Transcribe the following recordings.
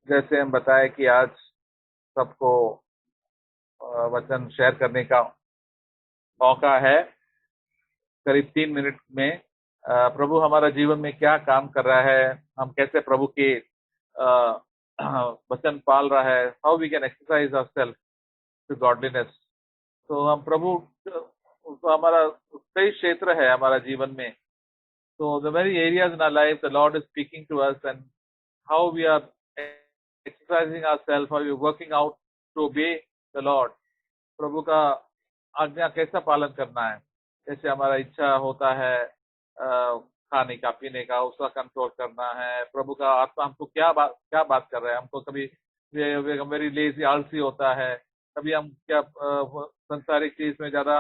जैसे हम बताए कि आज सबको वचन शेयर करने का मौका है। करीब 3 मिनट में प्रभु हमारा जीवन में क्या काम कर रहा है, हम कैसे प्रभु के वचन पाल रहा है, how we can exercise ourselves to godliness. तो हम प्रभु तो हमारा कई क्षेत्र है हमारा जीवन में। तो the very areas in our life the lord is speaking to us and how we are exercising ourself, how we working out to obey the lord. प्रभु का आज्ञा कैसा पालन करना है। जैसे हमारा इच्छा होता है खाने का पीने का, उसका कंट्रोल करना है। प्रभु का आत्मा हमको क्या बात कर रहा है। हमको कभी वेरी लेजी आलसी होता है, कभी हम क्या संसारिक चीज में ज्यादा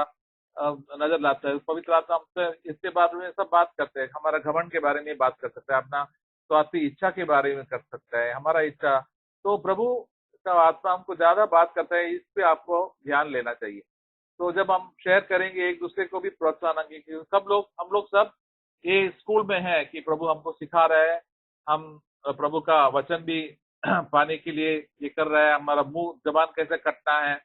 नजर लाता है। पवित्र आत्मा हमसे इसके बारे में सब बात करते हैं। हमारा घमंड के बारे में बात कर सकते हैं, अपना स्वार्थी इच्छा के बारे में कर सकता है, हमारा इच्छा। तो प्रभु का आत्मा हमको ज्यादा बात करता है, इस पे आपको ध्यान लेना चाहिए। तो जब हम शेयर करेंगे एक दूसरे को भी प्रोत्साहन देंगे कि हम लोग सब ये स्कूल में है कि प्रभु हमको सिखा रहा है। हम प्रभु का वचन भी पाने के लिए ये कर रहा है। हमारा मुंह जबान कैसे कटना है,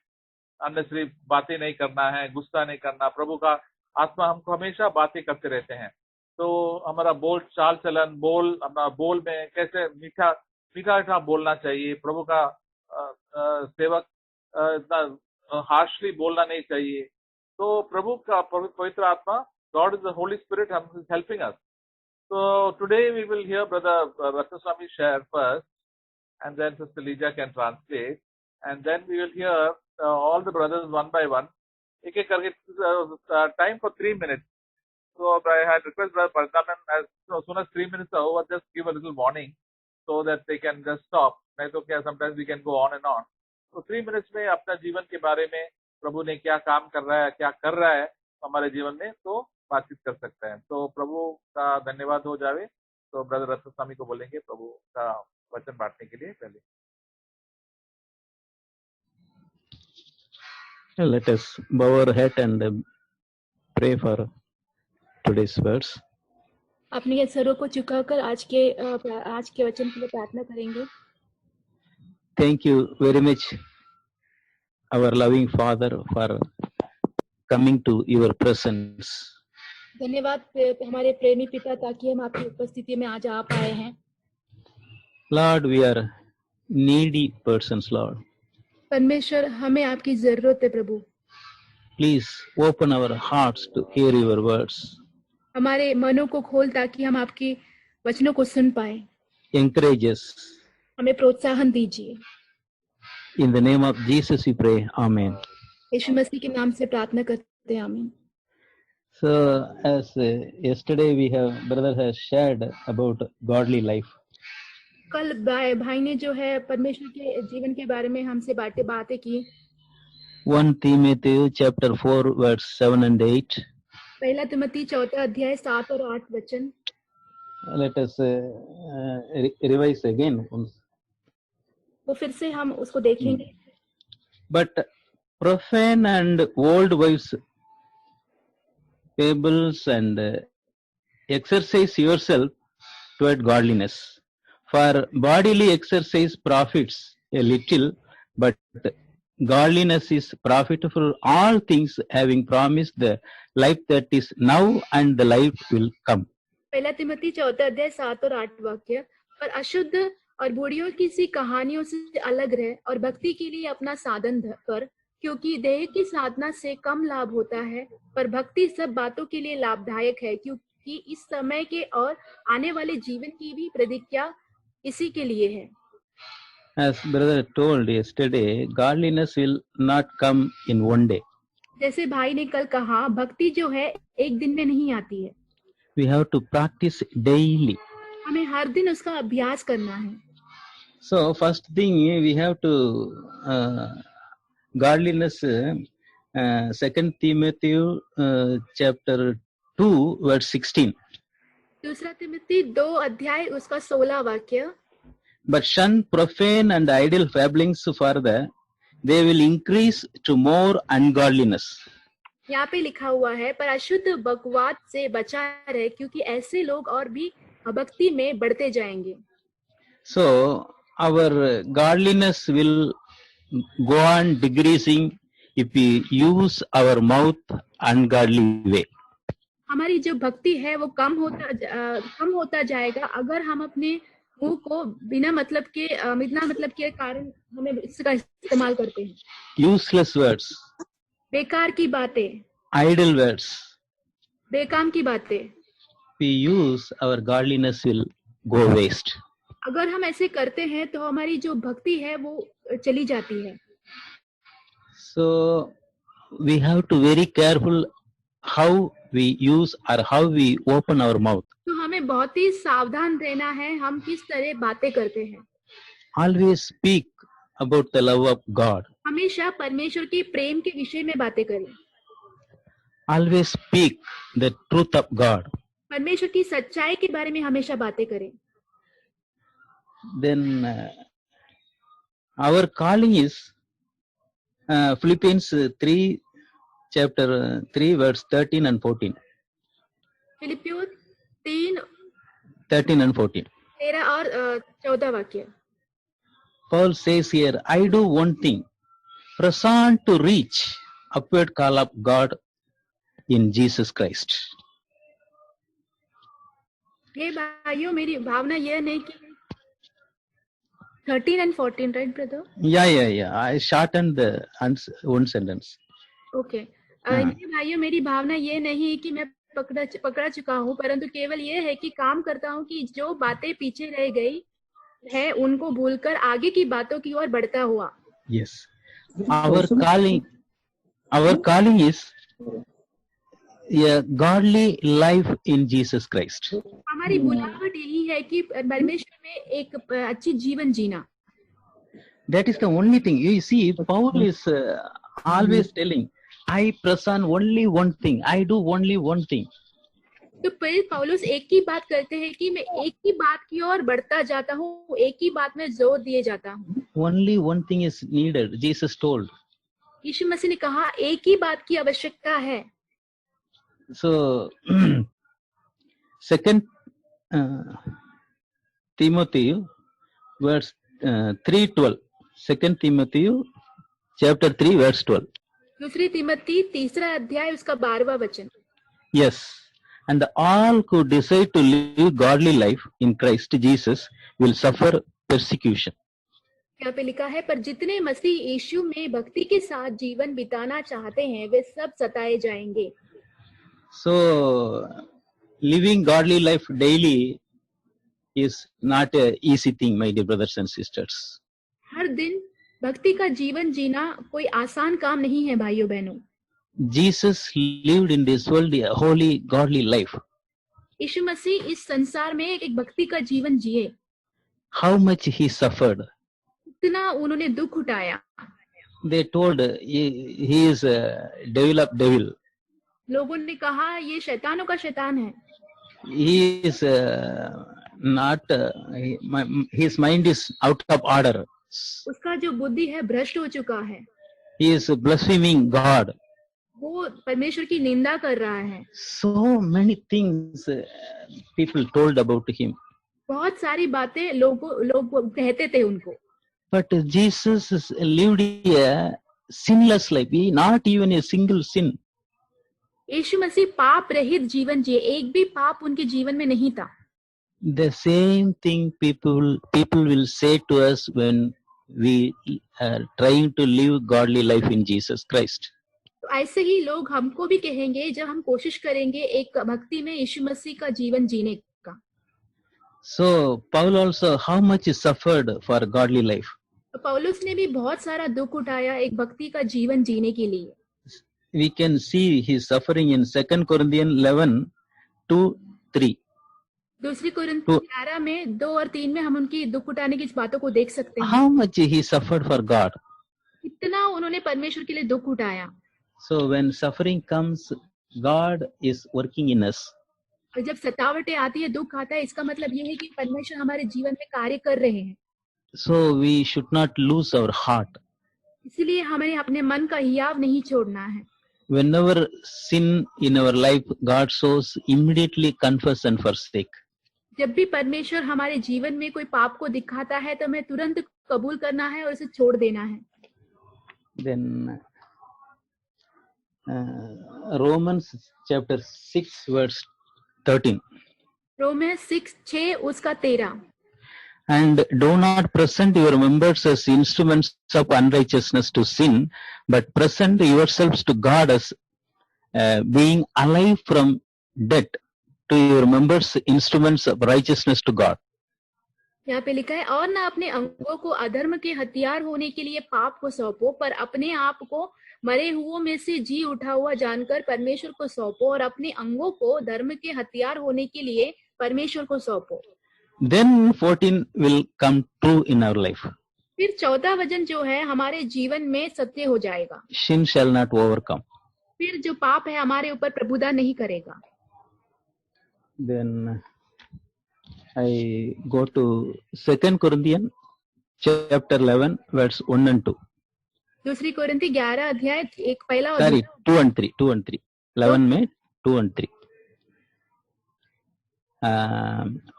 अननेसेसरी बातें नहीं करना है, गुस्सा नहीं करना। प्रभु का आत्मा हमको हमेशा बातें करते रहते हैं। तो हमारा बोल चाल चलन हमारा बोल में कैसे मीठा मीठा बोलना चाहिए। प्रभु का सेवक इतना हार्शली बोलना नहीं चाहिए। तो प्रभु का पवित्र आत्मा, God is the Holi spirit, is helping us. So today we will hear Brother Ratnaswamy share first, and then Sister Lija can translate, and then we will hear all the brothers one by one. एक एक करके time for 3 minutes. So I had request Brother Pardaman, as soon as 3 minutes are over, just give a little warning so that they can just stop. नहीं तो क्या, sometimes we can go on and on. तो 3 minutes में अपना जीवन के बारे में प्रभु ने क्या काम कर रहा है, क्या कर रहा है हमारे जीवन में, तो बातचीत कर सकते हैं। तो प्रभु का धन्यवाद हो जावे। तो ब्रदर रत्नस्वामी को बोलेंगे प्रभु का वचन बांटने के लिए पहले। Let us bow our head and pray for today's words. अपने सरों को झुकाकर आज के वचन के लिए प्रार्थना करेंगे। Thank you very much, our loving Father, for coming to your presence. धन्यवाद हमारे प्रेमी पिता, ताकि हम आपकी उपस्थिति में आज आ पाए हैं। Lord, we are needy persons, Lord. परमेश्वर, हमें आपकी जरूरत है प्रभु। Please open our hearts to hear your words. हमारे मनों को खोल ताकि हम आपकी वचनों को सुन पाए। Encourage us. हमें प्रोत्साहन दीजिए। In the name of Jesus we pray. Amen. यीशु मसीह के नाम से प्रार्थना करते हैं, आमीन। So as yesterday brother has shared about godly life. कल भाई ने जो है परमेश्वर के जीवन के बारे में हमसे बातें की। 1 Timothy chapter 4 verse 7 and 8. पहला तिमोथी 4 अध्याय 7 और 8 वचन। Let us revise again. तो फिर से हम उसको देखेंगे। But profane and old wives' fables and exercise yourself toward godliness. For bodily exercise profits a little, but godliness is profitable all things, having promised the life that is now and the life will come. पहला तिमोथी 4 अध्याय 7 और 8 वाक्य। पर अशुद्ध और बूढ़ियों की सी कहानियों से अलग रह और भक्ति के लिए अपना साधन कर, क्योंकि देह की साधना से कम लाभ होता है, पर भक्ति सब बातों के लिए लाभदायक है, क्योंकि इस समय के और आने वाले जीवन की भी प्रतिज्ञा इसी के लिए है। As brother told yesterday, godliness will not come in one day. जैसे भाई ने कल कहा, भक्ति जो है एक दिन में नहीं आती है। We have to practice daily. हमें हर दिन उसका अभ्यास करना है। So first thing we have to godliness. 2 Timothy chapter 2 verse 16. दूसरा तिमोथी 2 अध्याय उसका 16 वाक्य। But shun profane and idle fabblings, for they will increase to more ungodliness. यहाँ पे लिखा हुआ है, पर अशुद्ध बकवाद से बचा रहे, क्योंकि ऐसे लोग और भी अभक्ति में बढ़ते जाएंगे। So our godliness will go on decreasing if we use our mouth ungodly way. हमारी जो भक्ति है वो कम होता जाएगा अगर हम अपने मुंह को बिना मतलब के कारण हमें इसका इस्तेमाल करते हैं. Useless words, बेकार की बातें, idle words. बेकाम की बातें. We use our godliness will go waste. अगर हम ऐसे करते हैं तो हमारी जो भक्ति है वो चली जाती है. So we have to very careful how we use or how we open our mouth. तो हमें बहुत ही सावधान रहना है हम किस तरह बातें करते हैं. Always speak about the love of God. हमेशा परमेश्वर के प्रेम के विषय में बातें करें. Always speak the truth of God. परमेश्वर की सच्चाई के बारे में हमेशा बातें करें. Then our calling is Philippians 3 chapter 3 verse 13 and 14. फिलिपियों 3 13 and 14. 13 और 14 वाक्य. Paul says here, I do one thing, press on to reach upward call of God in Jesus Christ. ये भाइयों मेरी भावना यह नहीं कि 13 and 14 right brother? Yeah. I shortened the one sentence. Okay. ये भाइयों मेरी भावना ये नहीं कि मैं पकड़ा चुका हूँ परंतु केवल ये है कि काम करता हूँ कि जो बातें पीछे रह गई है उनको भूलकर आगे की बातों की ओर बढ़ता हुआ. Yes. Our calling is a godly life in Jesus Christ. हमारी बुलाहट यही है कि परमेश्वर में एक अच्छी जीवन जीना. That is the only thing. You see, Paul is always telling, I press on only one thing. I do only one thing. तो पौलुस एक ही बात करते हैं कि मैं एक ही बात की ओर बढ़ता जाता हूँ, एक ही बात में जोर दिए जाता हूँ. Only one thing is needed, Jesus told. यीशु मसीह ने कहा एक ही बात की आवश्यकता है. So, second Timothy verse 3:12. Second Timothy chapter 3 verse 12. दूसरी तिमोथी 3 अध्याय उसका 12वां वचन. Yes, and all who decide to live godly life in Christ Jesus will suffer persecution. यहाँ पे लिखा है पर जितने मसीह यीशु में भक्ति के साथ जीवन बिताना चाहते हैं वे सब सताए जाएंगे. So, living godly life daily is not an easy thing, my dear brothers and sisters. हर दिन भक्ति का जीवन जीना कोई आसान काम नहीं है भाइयों बहनों. Jesus lived in this world a holy, godly life. यीशु मसीह इस संसार में एक भक्ति का जीवन जिए. How much he suffered. इतना उन्होंने दुख उठाया. They told he is a devil of devil. लोगों ने कहा ये शैतानों का शैतान है. He is not, his mind is out of order. उसका जो बुद्धि है भ्रष्ट हो चुका है. He is blaspheming God. वो परमेश्वर की निंदा कर रहा है. So many things people told about him. बहुत सारी बातें लोग कहते थे उनको. But Jesus lived a sinless life, not even a single sin. यीशु मसीह पाप रहित जीवन जिए, एक भी पाप उनके जीवन में नहीं था. The same thing people will say to us when we are trying to live godly life in Jesus Christ. तो ऐसे ही लोग हमको भी कहेंगे जब हम कोशिश करेंगे एक भक्ति में यीशु मसीह का जीवन जीने का. So Paul also how much he suffered for godly life. तो पौलुस ने भी बहुत सारा दुख उठाया एक भक्ति का जीवन जीने के लिए. We can see his suffering in 2 Corinthians 11, 2, 3. दूसरी कुरिन्थियों 11 में 2 और 3 में हम उनकी दुख उठाने की बातों को देख सकते हैं. How much he suffered for God. इतना उन्होंने परमेश्वर के लिए दुख उठाया. So when suffering comes, God is working in us. और जब सतावटें आती है, दुख आता है, इसका मतलब ये है कि परमेश्वर हमारे जीवन में कार्य कर रहे हैं. So we should not lose our heart. इसलिए हमें अपने मन का हियाव नहीं छोड़ना है. Whenever sin in our life, God shows immediately confess and forsake. जब भी परमेश्वर हमारे जीवन में कोई पाप को दिखाता है तो हमें तुरंत कबूल करना है और उसे छोड़ देना है. Then Romans chapter 6 verse 13. रोमे 6 उसका 13. And do not present your members as instruments of unrighteousness to sin, but present yourselves to God as being alive from death, to your members instruments of righteousness to God. यहाँ पे लिखा है, और ना अपने अंगों को अधर्म के हथियार होने के लिए पाप को सौंपो, पर अपने आप को मरे हुओं में से जी उठा हुआ जानकर परमेश्वर को सौंपो, और अपने अंगों को धर्म के हथियार होने के लिए परमेश्वर को सौंपो. Then 14 will come true in our life. फिर 14 वचन जो है हमारे जीवन में सत्य हो जाएगा. Sin shall not overcome. फिर जो पाप है हमारे ऊपर प्रभुता नहीं करेगा. Then I go to 2 Corinthians chapter 11 verse 1 and 2. दूसरी कोरिन्थी 11 अध्याय एक पहला और Sorry, 2 and 3. 11 में 2 and 3.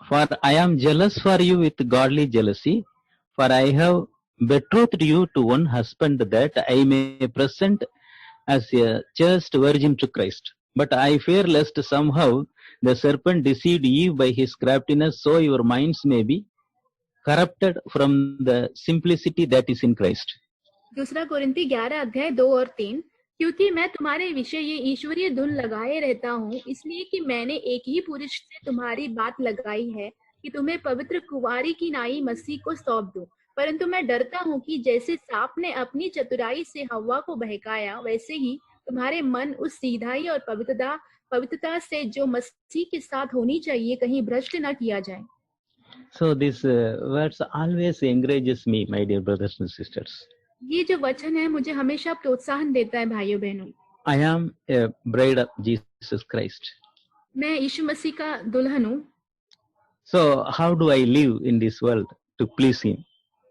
For I am jealous for you with godly jealousy, for I have betrothed you to one husband, that I may present as a chaste virgin to Christ. But I fear lest somehow the serpent deceived Eve by his craftiness, so your minds may be corrupted from the simplicity that is in Christ. दूसरा कोरिन्थी 11 अध्याय 2 और 3. क्योंकि मैं तुम्हारे विषय ये ईश्वरीय धुन लगाए रहता हूँ, इसलिए कि मैंने एक ही पुरुष से तुम्हारी बात लगाई है कि तुम्हें पवित्र कुंवारी की नाई मसीह को सौंप दूं. परंतु मैं डरता हूँ कि जैसे सांप ने अपनी चतुराई से हव्वा को बहकाया, वैसे ही तुम्हारे मन उस सीधाई और पवित्रता से जो मसीह के साथ होनी चाहिए कहीं भ्रष्ट न किया जाए. So this verse always encourages me, my dear brothers and sisters. ये जो वचन है मुझे हमेशा प्रोत्साहन देता है भाइयों बहनों. I am a bride of Jesus Christ. मैं यीशु मसीह का दुल्हन हूँ. So how do I live in this world to please him?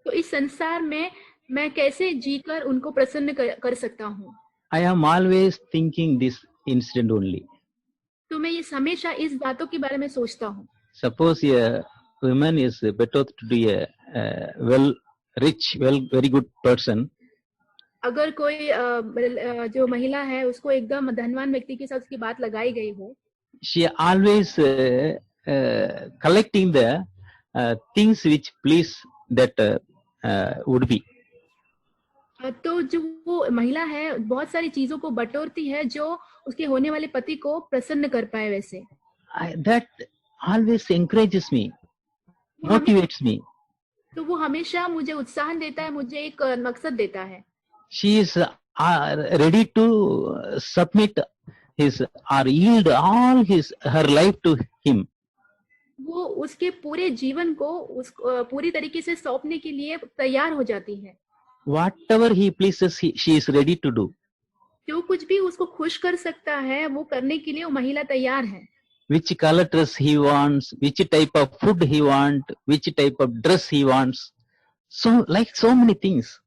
तो इस संसार में मैं कैसे जीकर उनको प्रसन्न कर सकता हूँ. I am always thinking this incident only. तो मैं ये हमेशा इस बातों के बारे में सोचता हूँ. Suppose a woman is betrothed to a very good person. अगर कोई जो महिला है उसको एकदम धनवान व्यक्ति के साथ उसकी बात लगाई गई हो, she always collecting the things which please that would be. तो जो वो महिला है बहुत सारी चीजों को बटोरती है जो उसके होने वाले पति को प्रसन्न कर पाए. वैसे that always encourages me, motivates me. तो वो हमेशा मुझे उत्साह देता है, मुझे एक मकसद देता है. She is ready to submit his or yield all her life to him. वो उसके पूरे जीवन को पूरी तरीके से सौंपने के लिए तैयार हो जाती है. Whatever he pleases, she is ready to do. जो कुछ भी उसको खुश कर सकता है वो करने के लिए वो महिला तैयार है. Which color dress he wants, which type of food he wants, which type of dress he wants. So so many things.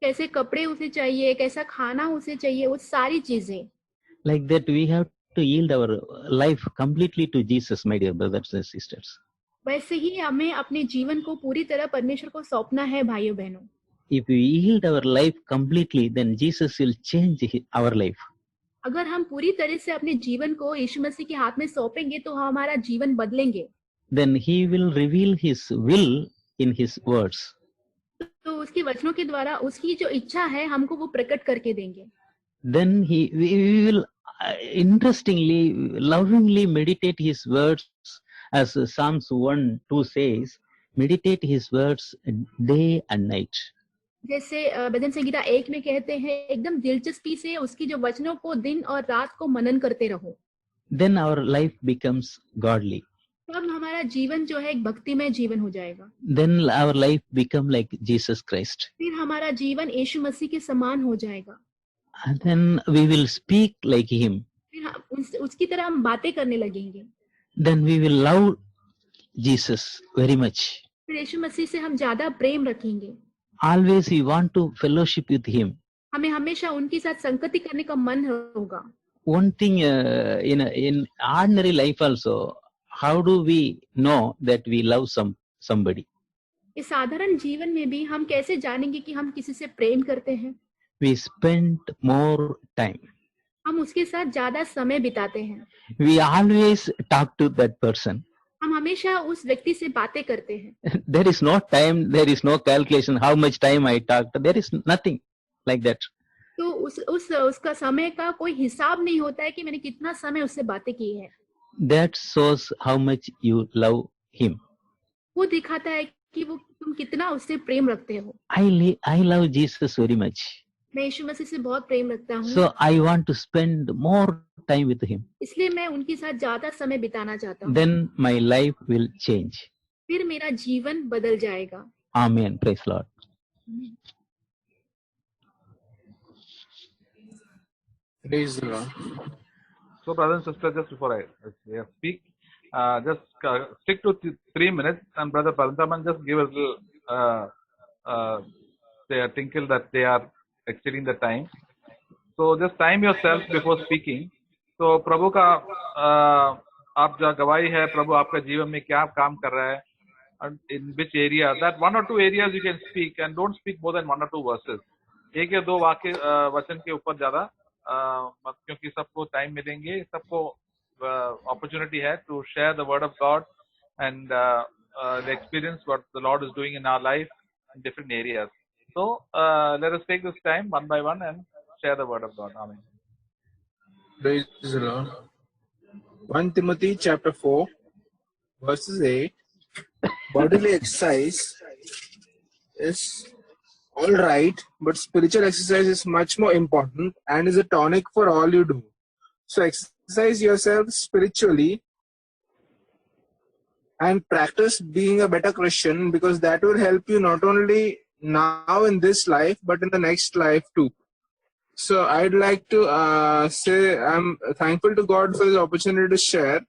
कैसे कपड़े उसे चाहिए, कैसा खाना उसे चाहिए, वो सारी चीजें. Like that we have to yield our life completely to Jesus, my dear brothers and sisters. वैसे ही हमें अपने जीवन को पूरी तरह परमेश्वर को सौंपना है भाइयों बहनों. If we yield our life completely, then Jesus will change our life. अगर हम पूरी तरह से अपने जीवन को यीशु मसीह के हाथ में सौंपेंगे तो हमारा जीवन बदलेंगे. Then he will reveal his will in his words. तो उसके वचनों के द्वारा उसकी जो इच्छा है हमको वो प्रकट करके देंगे. Then we will interestingly, lovingly meditate his words, as Psalms 1:2 says, meditate his words day and night. जैसे भजन संगीता 1 में कहते हैं, एकदम दिलचस्पी से उसकी जो वचनों को दिन और रात को मनन करते रहो. Then our life becomes godly. तब हमारा जीवन जो है एक भक्तिमय जीवन हो जाएगा. Then our life become like Jesus Christ. फिर हमारा जीवन यीशु मसीह के समान हो जाएगा. And then we will speak like him. फिर उसकी तरह हम बातें करने लगेंगे. Then we will love Jesus very much. फिर यीशु मसीह से हम ज्यादा प्रेम रखेंगे. Always we want to fellowship with him. हमें हमेशा उनके साथ संगति करने का मन होगा. One thing in ordinary life also, how do we know that we love somebody? इस साधारण जीवन में भी हम कैसे जानेंगे कि हम किसी से प्रेम करते हैं? We spend more time. हम उसके साथ ज्यादा समय बिताते हैं. We always talk to that person. हम हमेशा उस व्यक्ति से बातें करते हैं. There is no time, there is no calculation how much time I talked. There is nothing like that. तो उसका समय का कोई हिसाब नहीं होता है कि मैंने कितना समय उससे बातें की है. That shows how much you love him. वो दिखाता है कि वो तुम कितना उससे प्रेम रखते हो. I love Jesus very much. मैं यीशु मसीह से बहुत प्रेम रखता हूँ. So I want to spend more time with him. इसलिए मैं उनके साथ ज्यादा समय बिताना चाहता हूँ. Then my life will change. फिर मेरा जीवन बदल जाएगा. Amen. Praise Lord. Praise the Lord. So, brothers and sisters, just before I speak, just stick to 3 minutes, and Brother Parantaman just give a little tinkle that they are exceeding the time. So, just time yourself before speaking. So, प्रभु का आप जो गवाही है, प्रभु आपका जीवन में क्या काम कर रहा है, and in which area, that 1 or 2 areas you can speak, and don't speak more than 1 or 2 verses. एक या दो वाक्य वचन के ऊपर ज्यादा, क्योंकि सबको टाइम मिलेंगे, सबको opportunity है to share the word of God and the experience what the Lord is doing in our life in different areas. So let us take this time one by one and share the word of God. Amen. Praise the Lord. 1 Timothy chapter 4 verses 8. Bodily exercise is all right, but spiritual exercise is much more important and is a tonic for all you do. So exercise yourself spiritually and practice being a better Christian, because that will help you not only now in this life but in the next life too. So I'd like to say I'm thankful to God for this opportunity to share.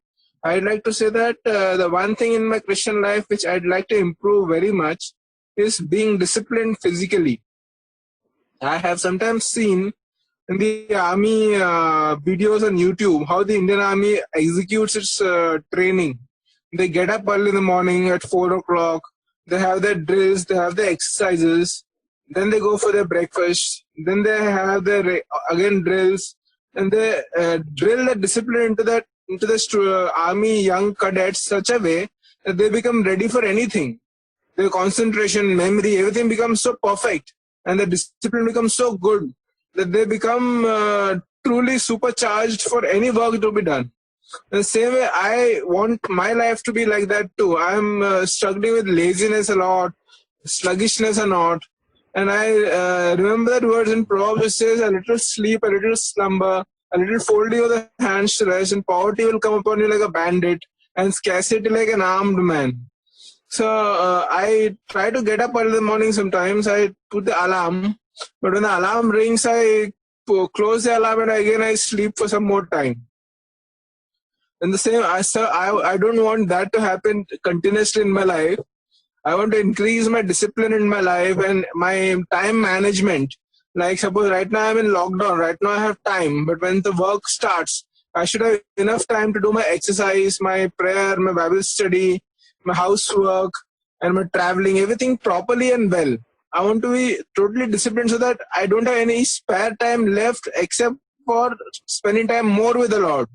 I'd like to say that the one thing in my Christian life which I'd like to improve very much is being disciplined physically. I have sometimes seen in the army videos on YouTube how the Indian Army executes its training. They get up early in the morning at 4 o'clock. They have their drills, they have their exercises. Then they go for their breakfast. Then they have their again drills. And they drill the discipline into the army young cadets such a way that they become ready for anything. Their concentration, memory, everything becomes so perfect, and the discipline becomes so good that they become truly supercharged for any work to be done. The same way, I want my life to be like that too. I'm struggling with laziness a lot, sluggishness a lot, and I remember that words in Proverbs. It says, "A little sleep, a little slumber, a little folding of the hands to rest, and poverty will come upon you like a bandit, and scarcity like an armed man." So I try to get up early in the morning. Sometimes I put the alarm, but when the alarm rings, I close the alarm and again I sleep for some more time. And the same, I don't want that to happen continuously in my life. I want to increase my discipline in my life and my time management. Like suppose right now I'm in lockdown, right now I have time, but when the work starts, I should have enough time to do my exercise, my prayer, my Bible study, my housework, and my traveling, everything properly and well. I want to be totally disciplined so that I don't have any spare time left except for spending time more with the Lord.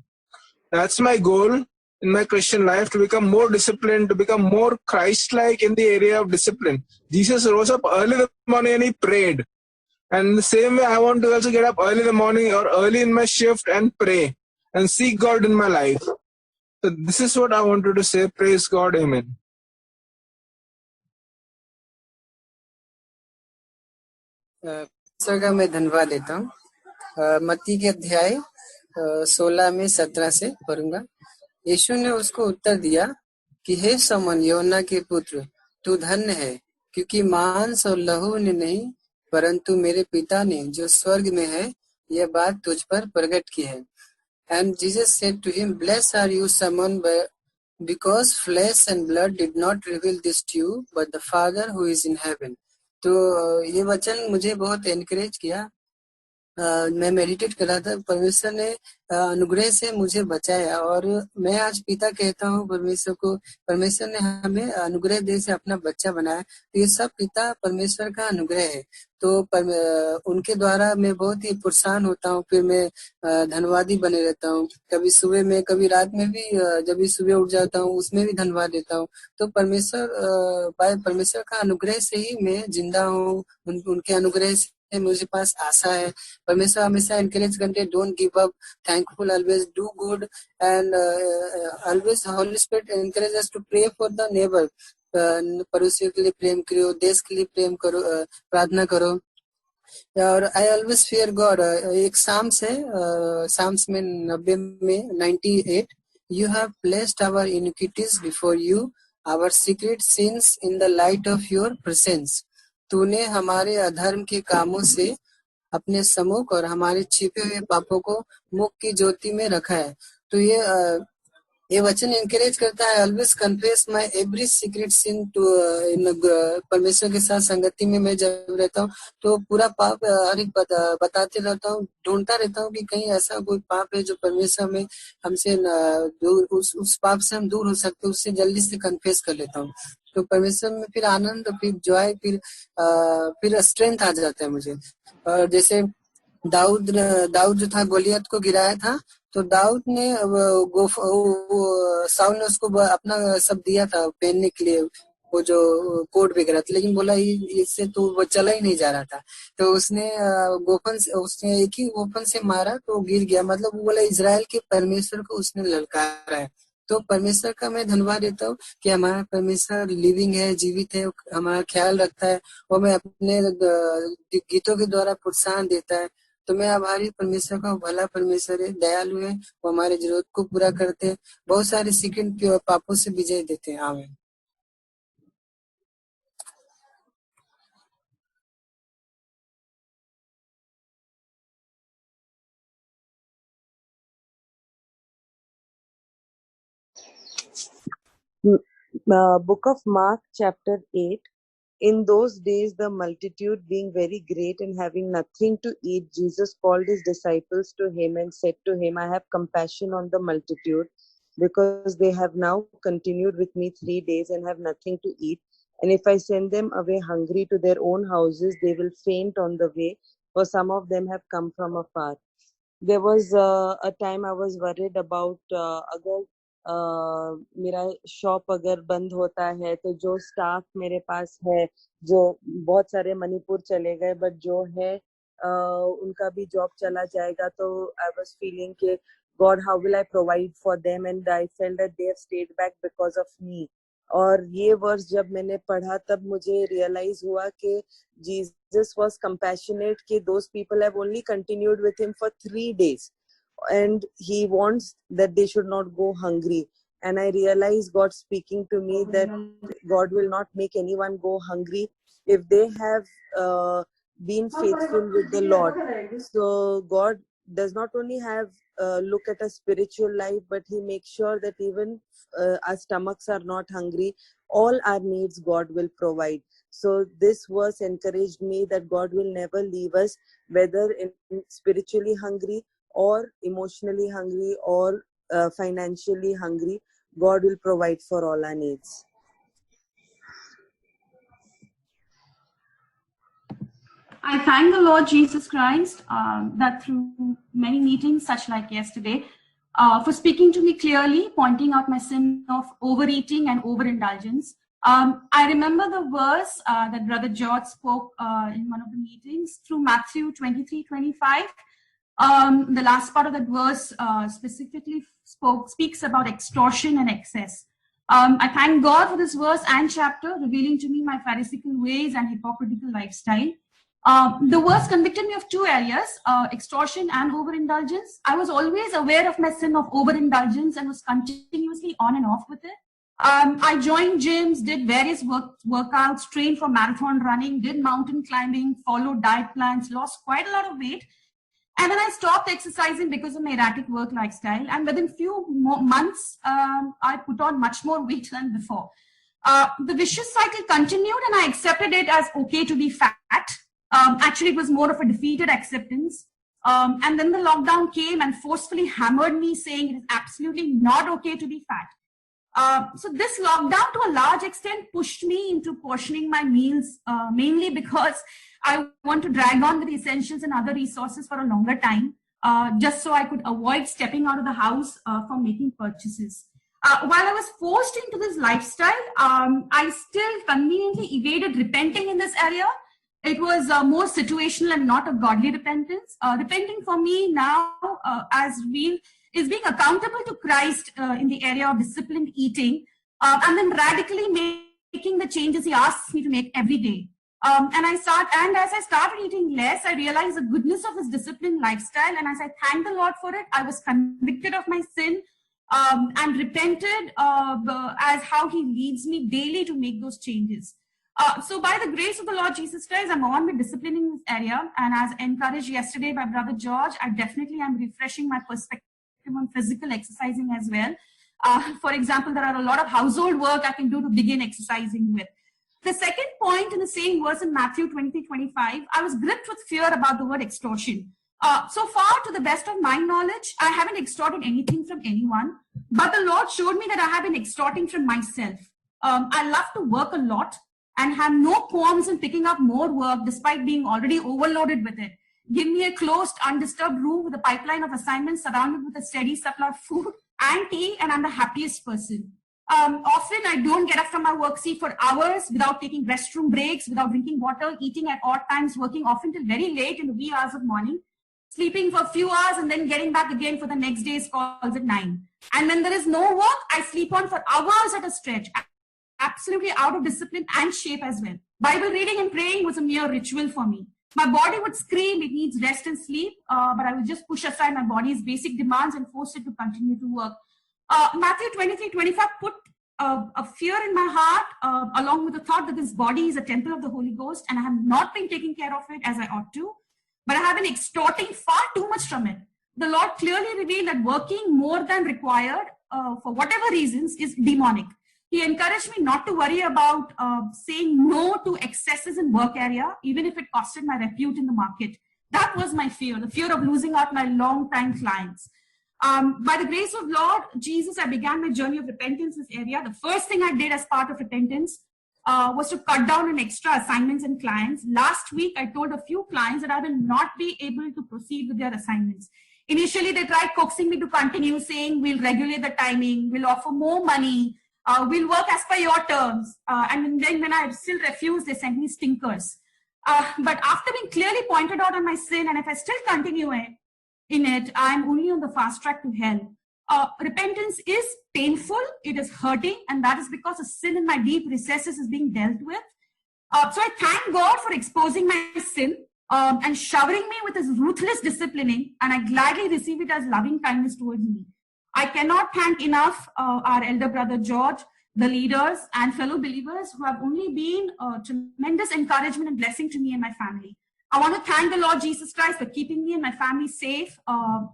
That's my goal in my Christian life, to become more disciplined, to become more Christ-like in the area of discipline. Jesus rose up early in the morning and he prayed. And in the same way, I want to also get up early in the morning or early in my shift and pray and seek God in my life. So this is what I wanted to say. Praise God. Amen. Sir का मैं धन्यवाद देता हूँ। मत्ती के अध्याय 16 में 17 से पढ़ूंगा। यीशु ने उसको उत्तर दिया कि हे समन योना के पुत्र, तू धन्य है, क्योंकि मांस और लहू ने नहीं परंतु मेरे पिता ने जो स्वर्ग में है यह बात तुझ पर प्रकट की है। And Jesus said to him, Blessed are you, Simon, because flesh and blood did not reveal this to you, but the Father who is in heaven. तो ये वचन मुझे बहुत एनकरेज किया मैं मेडिटेट कर रहा था, परमेश्वर ने अनुग्रह से मुझे बचाया और मैं आज पिता कहता हूँ परमेश्वर को। परमेश्वर ने हमें अनुग्रह दे से अपना बच्चा बनाया, तो ये सब पिता परमेश्वर का अनुग्रह है। तो उनके द्वारा मैं बहुत ही परेशान होता हूँ, फिर मैं धन्यवादी बने रहता हूँ। कभी सुबह में, कभी रात में भी, जब भी सुबह उठ जाता हूँ उसमें भी धन्यवाद देता हूँ। तो परमेश्वर का अनुग्रह से ही मैं जिंदा हूँ, उनके अनुग्रह से मुझे पास आशा है। परमेश्वर हमेशा एनकरेज करते, don't give up, thankful, always do good and always Holy Spirit encourage us to pray for the neighbour. पड़ोसियों के लिए प्रेम करो, देश के लिए प्रेम करो, प्रार्थना करो। और आई ऑलवेज फियर गॉड। एक साम्स है, साम्स में 90 में 98, you have placed our iniquities before you, our secret sins in the light of your presence. तूने हमारे अधर्म के कामों से अपने सम्मुख और हमारे छिपे हुए पापों को मुख की ज्योति में रखा है। तो ये वचन एनकरेज करता है, always confess my every secret sin to him. परमेश्वर के साथ संगति में मैं जब रहता हूँ तो पूरा पाप हर एक बताते रहता हूँ, ढूंढता रहता हूँ कि कहीं ऐसा कोई पाप है जो परमेश्वर में हमसे दूर, उस पाप से हम दूर हो सकते, उससे जल्दी से कन्फेस कर लेता हूँ। तो परमेश्वर में फिर आनंद, फिर जॉय, फिर स्ट्रेंथ आ जाता है मुझे। और जैसे दाऊद जो था गोलियत को गिराया था, तो दाऊद ने साउल ने उसको अपना सब दिया था पहनने के लिए, वो जो कोट वगैरह था, लेकिन बोला इससे तो वो चला ही नहीं जा रहा था। तो उसने उसने एक ही गोफन से मारा तो गिर गया। मतलब वो बोला इजराइल के परमेश्वर को उसने ललकारा है। तो परमेश्वर का मैं धन्यवाद देता हूँ कि हमारा परमेश्वर लिविंग है, जीवित है, हमारा ख्याल रखता है, वो मैं अपने गीतों के द्वारा प्रोत्साहन देता है। तो मैं आभारी परमेश्वर का, भला परमेश्वर है, दयालु है, वो हमारे जरूरत को पूरा करते हैं, बहुत सारे सीक्रेट पापों से विजय देते हैं। आमीन। Book of Mark, chapter 8. In those days, the multitude being very great and having nothing to eat, Jesus called his disciples to him and said to him, I have compassion on the multitude, because they have now continued with me 3 days and have nothing to eat. And if I send them away hungry to their own houses, they will faint on the way, for some of them have come from afar. There was a time I was worried about अगर मेरा shop अगर बंद होता है तो जो staff मेरे पास है, जो बहुत सारे मणिपुर चले गए, बट जो है उनका भी जॉब चला जाएगा, तो आई वाज फीलिंग कि God how will I provide for them, and I felt that they have stayed back because of me. और ये वर्स जब मैंने पढ़ा तब मुझे रियलाइज हुआ कि जीसस वाज कंपैशनेट कि those people have only continued with him for 3 days and he wants that they should not go hungry. And I realized God speaking to me that God will not make anyone go hungry if they have been faithful with the Lord. So God does not only have look at a spiritual life, but he makes sure that even our stomachs are not hungry, all our needs God will provide. So this verse encouraged me that God will never leave us, whether in spiritually hungry or emotionally hungry or financially hungry. God will provide for all our needs. I thank the Lord Jesus Christ that through many meetings, such like yesterday, for speaking to me clearly, pointing out my sin of overeating and overindulgence. I remember the verse that Brother George spoke in one of the meetings through Matthew 23:25. The last part of that verse specifically speaks about extortion and excess. I thank God for this verse and chapter, revealing to me my pharisaical ways and hypocritical lifestyle. The verse convicted me of two areas, extortion and overindulgence. I was always aware of my sin of overindulgence and was continuously on and off with it. I joined gyms, did various workouts, trained for marathon running, did mountain climbing, followed diet plans, lost quite a lot of weight. And then I stopped exercising because of my erratic work lifestyle. And within few months, I put on much more weight than before. The vicious cycle continued and I accepted it as okay to be fat. Actually, it was more of a defeated acceptance. And then the lockdown came and forcefully hammered me, saying it is absolutely not okay to be fat. So this lockdown, to a large extent, pushed me into portioning my meals, mainly because I want to drag on with the essentials and other resources for a longer time, just so I could avoid stepping out of the house for making purchases. While I was forced into this lifestyle, I still conveniently evaded repenting in this area. It was more situational and not a godly repentance. Repenting for me now, as real, is being accountable to Christ in the area of disciplined eating, and then radically making the changes He asks me to make every day. And as I started eating less, I realized the goodness of His disciplined lifestyle. And as I thanked the Lord for it, I was convicted of my sin and repented as how He leads me daily to make those changes. So by the grace of the Lord Jesus Christ, I'm on with discipline in this area. And as encouraged yesterday by Brother George, I definitely am refreshing my perspective on physical exercising as well. For example, there are a lot of household work I can do to begin exercising with. The second point in the same verse in Matthew 23:25, I was gripped with fear about the word extortion. So far, to the best of my knowledge, I haven't extorted anything from anyone, but the Lord showed me that I have been extorting from myself. I love to work a lot and have no qualms in picking up more work despite being already overloaded with it. Give me a closed, undisturbed room with a pipeline of assignments surrounded with a steady supply of food and tea, and I'm the happiest person. Often I don't get up from my work seat for hours without taking restroom breaks, without drinking water, eating at odd times, working often till very late in the wee hours of morning, sleeping for a few hours and then getting back again for the next day's calls at 9. And when there is no work, I sleep on for hours at a stretch, absolutely out of discipline and shape as well. Bible reading and praying was a mere ritual for me. My body would scream it needs rest and sleep, but I would just push aside my body's basic demands and force it to continue to work. Matthew 23:25 put a fear in my heart, along with the thought that this body is a temple of the Holy Ghost, and I have not been taking care of it as I ought to, but I have been extorting far too much from it. The Lord clearly revealed that working more than required, for whatever reasons, is demonic. He encouraged me not to worry about saying no to excesses in work area, even if it costed my repute in the market. That was my fear, the fear of losing out my long-time clients. By the grace of Lord Jesus, I began my journey of repentance in this area. The first thing I did as part of repentance was to cut down on extra assignments and clients. Last week, I told a few clients that I will not be able to proceed with their assignments. Initially, they tried coaxing me to continue, saying, we'll regulate the timing, we'll offer more money, we'll work as per your terms. And then when I still refused, they sent me stinkers. But after being clearly pointed out on my sin, and if I still continue in it, I'm only on the fast track to hell. Repentance is painful, it is hurting, and that is because a sin in my deep recesses is being dealt with. So I thank God for exposing my sin and showering me with His ruthless disciplining, and I gladly receive it as loving kindness towards me. I cannot thank enough our elder brother George, the leaders and fellow believers who have only been a tremendous encouragement and blessing to me and my family. I want to thank the Lord Jesus Christ for keeping me and my family safe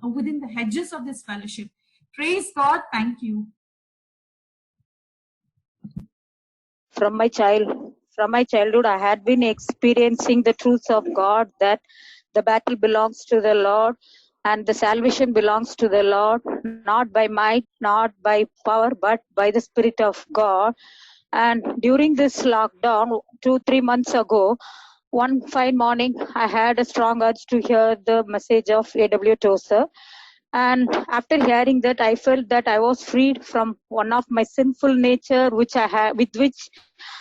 within the hedges of this fellowship. Praise God. Thank you. From my childhood, I had been experiencing the truths of God, that the battle belongs to the Lord and the salvation belongs to the Lord, not by might, not by power, but by the Spirit of God. And during this lockdown, 2-3 months ago, one fine morning, I had a strong urge to hear the message of A.W. Tozer. And after hearing that, I felt that I was freed from one of my sinful nature, with which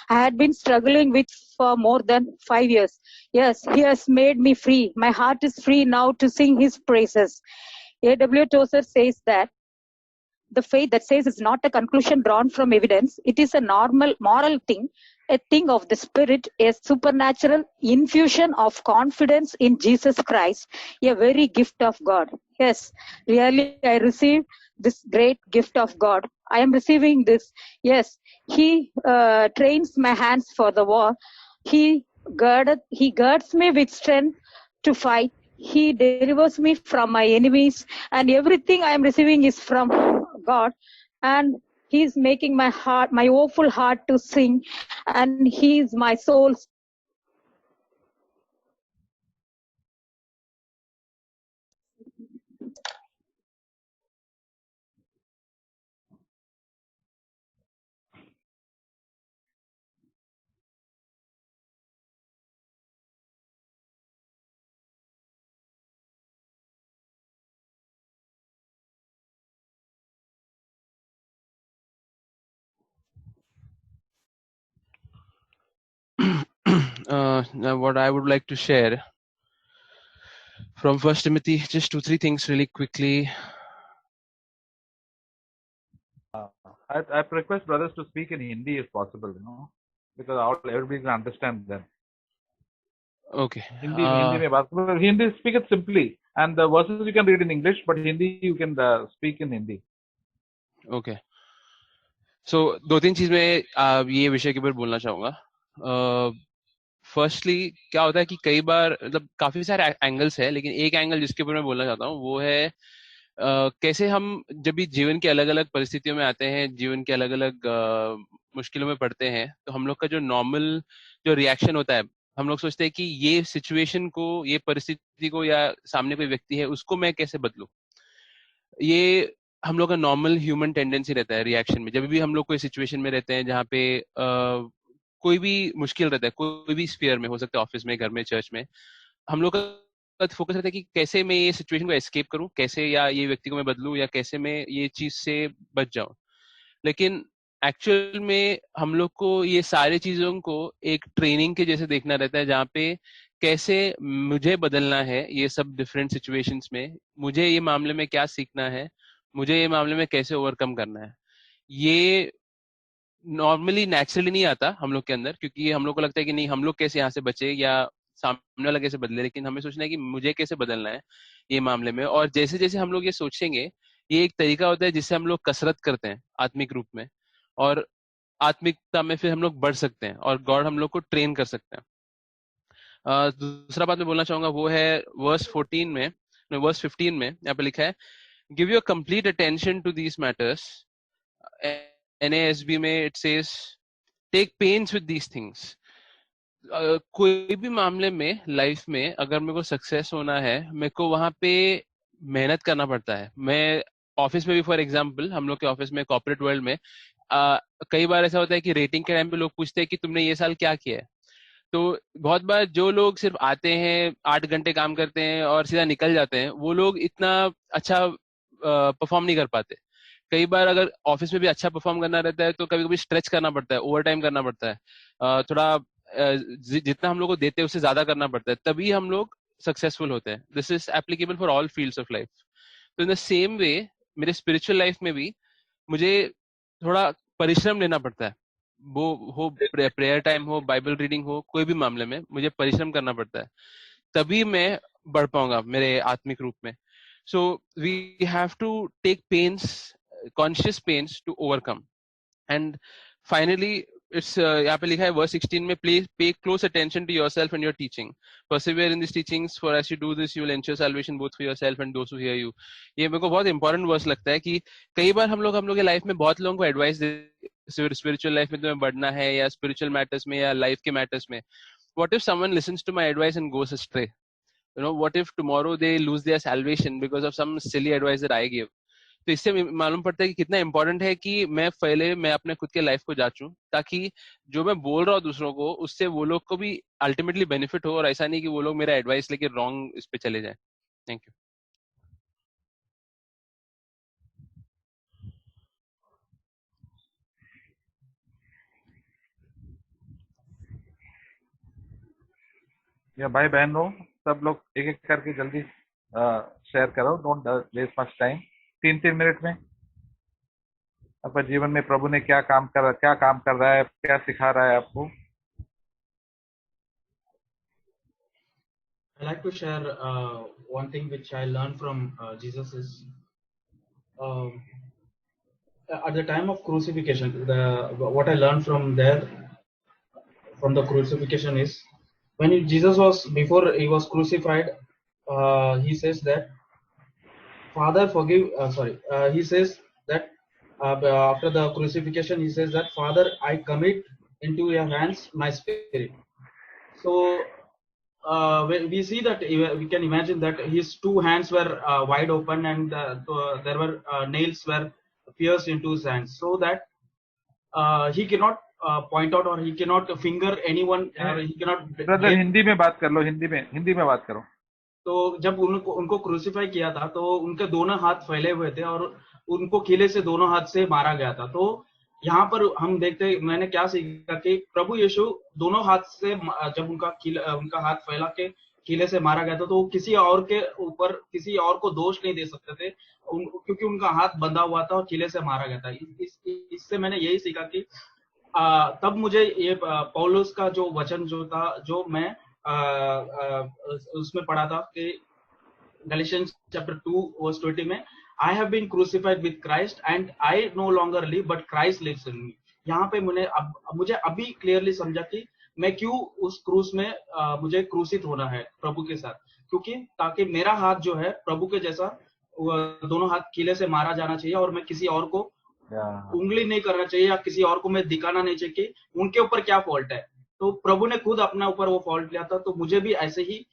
I had been struggling with for more than 5 years. Yes, He has made me free. My heart is free now to sing His praises. A.W. Tozer says that the faith that says is not a conclusion drawn from evidence. It is a normal moral thing, a thing of the Spirit, a supernatural infusion of confidence in Jesus Christ, a very gift of God. Yes, really, I received this great gift of God. I am receiving this. Yes, He trains my hands for the war. He girds me with strength to fight. He delivers me from my enemies, and everything I am receiving is from God. And He is making my heart, my woeful heart, to sing, and He is my soul's Now what I would like to share from First Timothy, just 2-3 things really quickly. I request brothers to speak in Hindi if possible, because everybody can understand them. Okay. Hindi में बात करो. Hindi speak it simply, and the verses you can read in English, but Hindi you can speak in Hindi. Okay. So 2-3 चीज मैं ये विषय के ऊपर बोलना चाहूंगा. फर्स्टली क्या होता है कि कई बार मतलब काफी सारे एंगल्स है, लेकिन एक एंगल जिसके ऊपर मैं बोलना चाहता हूँ वो है कैसे हम जब भी जीवन के अलग अलग परिस्थितियों में आते हैं, जीवन के अलग अलग मुश्किलों में पड़ते हैं, तो हम लोग का जो नॉर्मल जो रिएक्शन होता है, हम लोग सोचते हैं कि ये सिचुएशन को, ये परिस्थिति को, या सामने कोई व्यक्ति है उसको मैं कैसे बदलूं. ये हम लोग का नॉर्मल ह्यूमन टेंडेंसी रहता है रिएक्शन में. जब भी हम लोग कोई सिचुएशन में रहते हैं जहाँ पे कोई भी मुश्किल रहता है, कोई भी स्फीयर में, हो सकता है ऑफिस में, घर में, चर्च में, हम लोग का फोकस रहता है कि कैसे मैं ये सिचुएशन को एस्केप करूं, कैसे या ये व्यक्ति को मैं बदलूं, या कैसे मैं ये चीज से बच जाऊं. लेकिन एक्चुअल में हम लोग को ये सारी चीजों को एक ट्रेनिंग के जैसे देखना रहता है, जहाँ पे कैसे मुझे बदलना है ये सब डिफरेंट सिचुएशंस में, मुझे ये मामले में क्या सीखना है, मुझे ये मामले में कैसे ओवरकम करना है. ये नॉर्मली नेचुरली नहीं आता हम लोग के अंदर, क्योंकि हम लोग को लगता है कि नहीं, हम लोग कैसे यहाँ से बचे या सामने वाला कैसे बदले. लेकिन हमें सोचना है कि मुझे कैसे बदलना है ये मामले में. और जैसे जैसे हम लोग ये सोचेंगे, ये एक तरीका होता है जिससे हम लोग कसरत करते हैं आत्मिक रूप में, और आत्मिकता में फिर हम लोग बढ़ सकते हैं, और गॉड हम लोग को ट्रेन कर सकते हैं. दूसरा बात मैं बोलना चाहूंगा वो है वर्स 15 में यहाँ पे लिखा है, give your complete attention to these matters. NASB में it says take pains with these things. कोई भी मामले में लाइफ में अगर मेरे को सक्सेस होना है, मेरे को वहां पे मेहनत करना पड़ता है. मैं ऑफिस में भी, फॉर एग्जांपल हम लोग के ऑफिस में, कॉर्पोरेट वर्ल्ड में, कई बार ऐसा होता है कि रेटिंग के टाइम पे लोग पूछते हैं कि तुमने ये साल क्या किया है. तो बहुत बार जो लोग सिर्फ आते हैं, 8 घंटे काम करते हैं और सीधा निकल जाते हैं, वो लोग इतना अच्छा परफॉर्म नहीं कर पाते. कई बार अगर ऑफिस में भी अच्छा परफॉर्म करना रहता है तो कभी कभी स्ट्रेच करना पड़ता है, ओवर टाइम करना पड़ता है, थोड़ा जितना हम लोग को देते हैं उससे ज्यादा करना पड़ता है, तभी हम लोग सक्सेसफुल होते हैं. This is applicable for all fields of life. तो इन द सेम वे मेरे स्पिरिचुअल लाइफ में भी मुझे थोड़ा परिश्रम लेना पड़ता है. वो हो प्रेयर टाइम हो, बाइबल रीडिंग हो, कोई भी मामले में मुझे परिश्रम करना पड़ता है, तभी मैं बढ़ पाऊंगा मेरे आत्मिक रूप में. So we have to take conscious pains to overcome. And finally, it's यहाँ पे लिखा है verse 16 में, please pay close attention to yourself and your teaching. Persevere in these teachings, for as you do this, you will ensure salvation both for yourself and those who hear you. ये मेरे को बहुत important verse लगता है कि कई बार हम लोग के लाइफ में बहुत लोगों को एडवाइस दे, स्पिरिचुअल लाइफ में तुम्हें बढ़ना है, या स्पिरिचुअल मैटर्स में, या लाइफ के मैटर्स में. What if someone listens to my advice and goes astray? What if tomorrow they lose their salvation because of some silly advice that I gave? तो इससे मालूम पड़ता है कि कितना इंपॉर्टेंट है कि मैं अपने खुद के लाइफ को जांचूं, ताकि जो मैं बोल रहा हूँ दूसरों को, उससे वो लोग को भी अल्टीमेटली बेनिफिट हो, और ऐसा नहीं कि वो लोग मेरा एडवाइस लेके रॉन्ग इस पे चले जाएं. Thank you. या भाई बहनों, सब लोग एक एक करके जल्दी शेयर करो, don't waste much time. 3 minute में अपने जीवन में प्रभु ने क्या काम कर रहा है, क्या सिखा रहा है आपको. I like to share one thing which I learned from Jesus is at the time of crucifixion. What I learned from the crucifixion is, when before he was crucified, he says that Father forgive. He says that after the crucifixion, he says that Father, I commit into your hands my spirit. So when we see that, we can imagine that his 2 hands were wide open, and there were nails were pierced into his hands, so that he cannot point out, or he cannot finger anyone, or he cannot. Brother Hindi में बात कर लो, हिंदी में बात करो. तो जब उनको crucify किया था, तो उनके दोनों हाथ फैले हुए थे और उनको किले से दोनों हाथ से मारा गया था. तो यहाँ पर हम देखते हैं, मैंने क्या सीखा कि प्रभु यीशु दोनों हाथ से, जब उनका हाथ फैला के कीले से मारा गया था, तो वो किसी और के ऊपर किसी और को दोष नहीं दे सकते थे, क्योंकि उनका हाथ बंधा हुआ था और कीले से मारा गया था। इससे मैंने यही सीखा कि तब मुझे ये पौलुस का जो वचन जो था, जो मैं उसमें पढ़ा था कि Galatians chapter 2 verse 20 में, I have been crucified with Christ and I no longer live but Christ lives in me। यहाँ पे मुझे अभी क्लियरली समझा कि मैं क्यों उस क्रूस में मुझे क्रूसित होना है प्रभु के साथ, क्योंकि ताकि मेरा हाथ जो है प्रभु के जैसा, दोनों हाथ कीले से मारा जाना चाहिए और मैं किसी और को उंगली नहीं करना चाहिए या किसी और को मैं दिखाना नहीं चाहिए कि उनके ऊपर क्या फॉल्ट है। तो प्रभु ने खुद अपने ऊपर वो फॉल्ट लिया था, तो मुझे भी ऐसे ही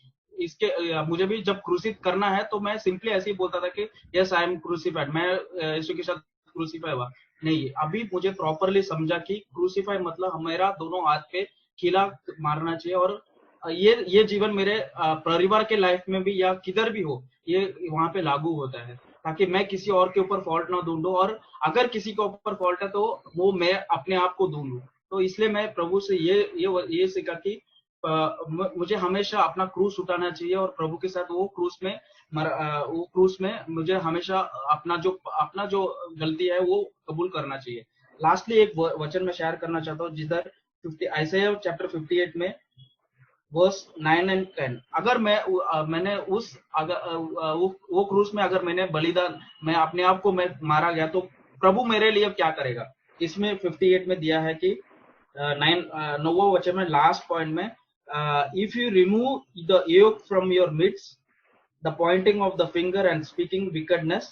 मुझे भी जब क्रूसित करना है तो मैं सिंपली ऐसे ही बोलता था कि यस आई एम क्रूसिफाइड, मैं यीशु के साथ क्रूसिफाई हुआ। नहीं, अभी मुझे प्रॉपरली समझा कि क्रूसिफाई मतलब मेरा दोनों हाथ पे कीला मारना चाहिए, और ये जीवन मेरे परिवार के लाइफ में भी या किधर भी हो, ये वहां पे लागू होता है, ताकि मैं किसी और के ऊपर फॉल्ट ना ढूंढूं, और अगर किसी के ऊपर फॉल्ट है तो वो मैं अपने आप को ढूंढूं। तो इसलिए मैं प्रभु से ये सीखा कि मुझे हमेशा अपना क्रूस उठाना चाहिए और प्रभु के साथ वो क्रूस में मुझे हमेशा अपना जो गलती है वो कबूल करना चाहिए। लास्टली एक वचन में शेयर करना चाहता हूँ, जिधर आइसाया चैप्टर 58 में वर्स 9 and 10, अगर मैंने वो क्रूस में अगर मैंने बलिदान, मैं अपने आप को मैं मारा गया, तो प्रभु मेरे लिए क्या करेगा। इसमें 58 में दिया है कि 9वां वचन में लास्ट पॉइंट में, if you remove the yoke from your midst, the pointing of the finger and speaking wickedness,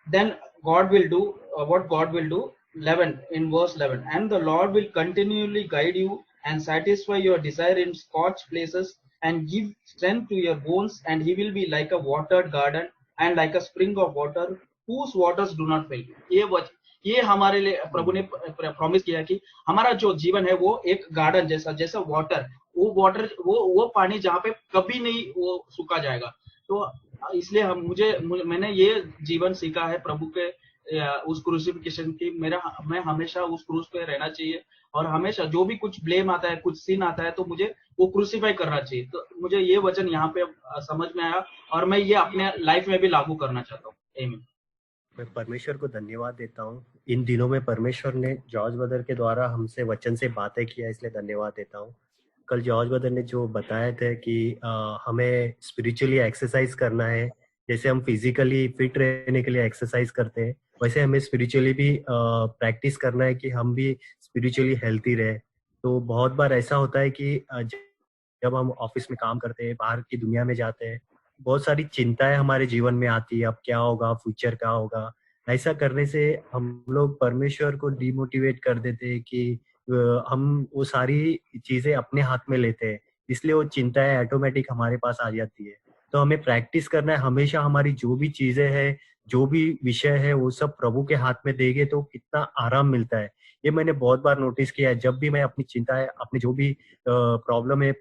then God will do what God will do. 11 in verse 11, and the Lord will continually guide you and satisfy your desire in scorched places and give strength to your bones, and he will be like a watered garden and like a spring of water whose waters do not fail। ये हमारे लिए प्रभु ने promise किया कि हमारा जो जीवन है वो एक गार्डन जैसा वाटर, वो पानी जहाँ पे कभी नहीं वो सूखा जाएगा। तो इसलिए मैंने ये जीवन सीखा है प्रभु के उस क्रूसिफिकेशन की। मैं हमेशा उस क्रूस पे रहना चाहिए, और हमेशा जो भी कुछ ब्लेम आता है, कुछ सीन आता है, तो मुझे वो क्रूसिफाई करना चाहिए। तो मुझे ये वचन यहाँ पे समझ में आया और मैं ये अपने लाइफ में भी लागू करना चाहता हूँ। आमीन। मैं परमेश्वर को धन्यवाद देता हूँ। इन दिनों में परमेश्वर ने जॉर्ज ब्रदर के द्वारा हमसे वचन से बातें किया, इसलिए धन्यवाद देता हूँ। कल जॉर्ज ब्रदर ने जो बताया था कि हमें स्पिरिचुअली एक्सरसाइज करना है, जैसे हम फिजिकली फिट रहने के लिए एक्सरसाइज करते हैं, वैसे हमें स्पिरिचुअली भी प्रैक्टिस करना है कि हम भी स्पिरिचुअली हेल्थी रहे। तो बहुत बार ऐसा होता है कि जब हम ऑफिस में काम करते हैं, बाहर की दुनिया में जाते हैं, बहुत सारी चिंताएं हमारे जीवन में आती है, अब क्या होगा, फ्यूचर क्या होगा। ऐसा करने से हम लोग परमेश्वर को डिमोटिवेट कर देते हैं कि हम वो सारी चीजें अपने हाथ में लेते हैं, इसलिए वो चिंताएं ऑटोमेटिक हमारे पास आ जाती है। तो हमें प्रैक्टिस करना है, हमेशा हमारी जो भी चीजें हैं, जो भी विषय है, वो सब प्रभु के हाथ में देंगे तो कितना आराम मिलता है। ये मैंने बहुत बार नोटिस किया है। जब भी मैं अपनी चिंताएं, अपनी जो भी प्रॉब्लम है